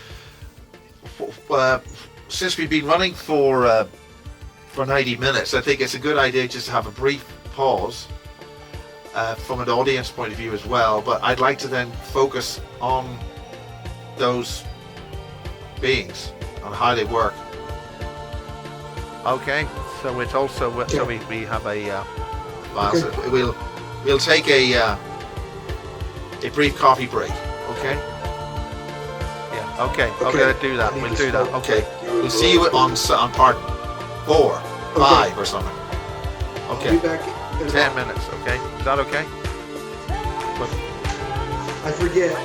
since we've been running for 90 minutes, I think it's a good idea just to have a brief pause from an audience point of view as well. But I'd like to then focus on those beings, on how they work. Okay, so it's also so we have a. So we'll take a brief coffee break. Okay. Yeah. Okay. Let's do that. We'll do that. Okay. We'll see you on part 4, 5 or something. Okay. I'll be back in 10 minutes. Okay. Is that okay? I forget.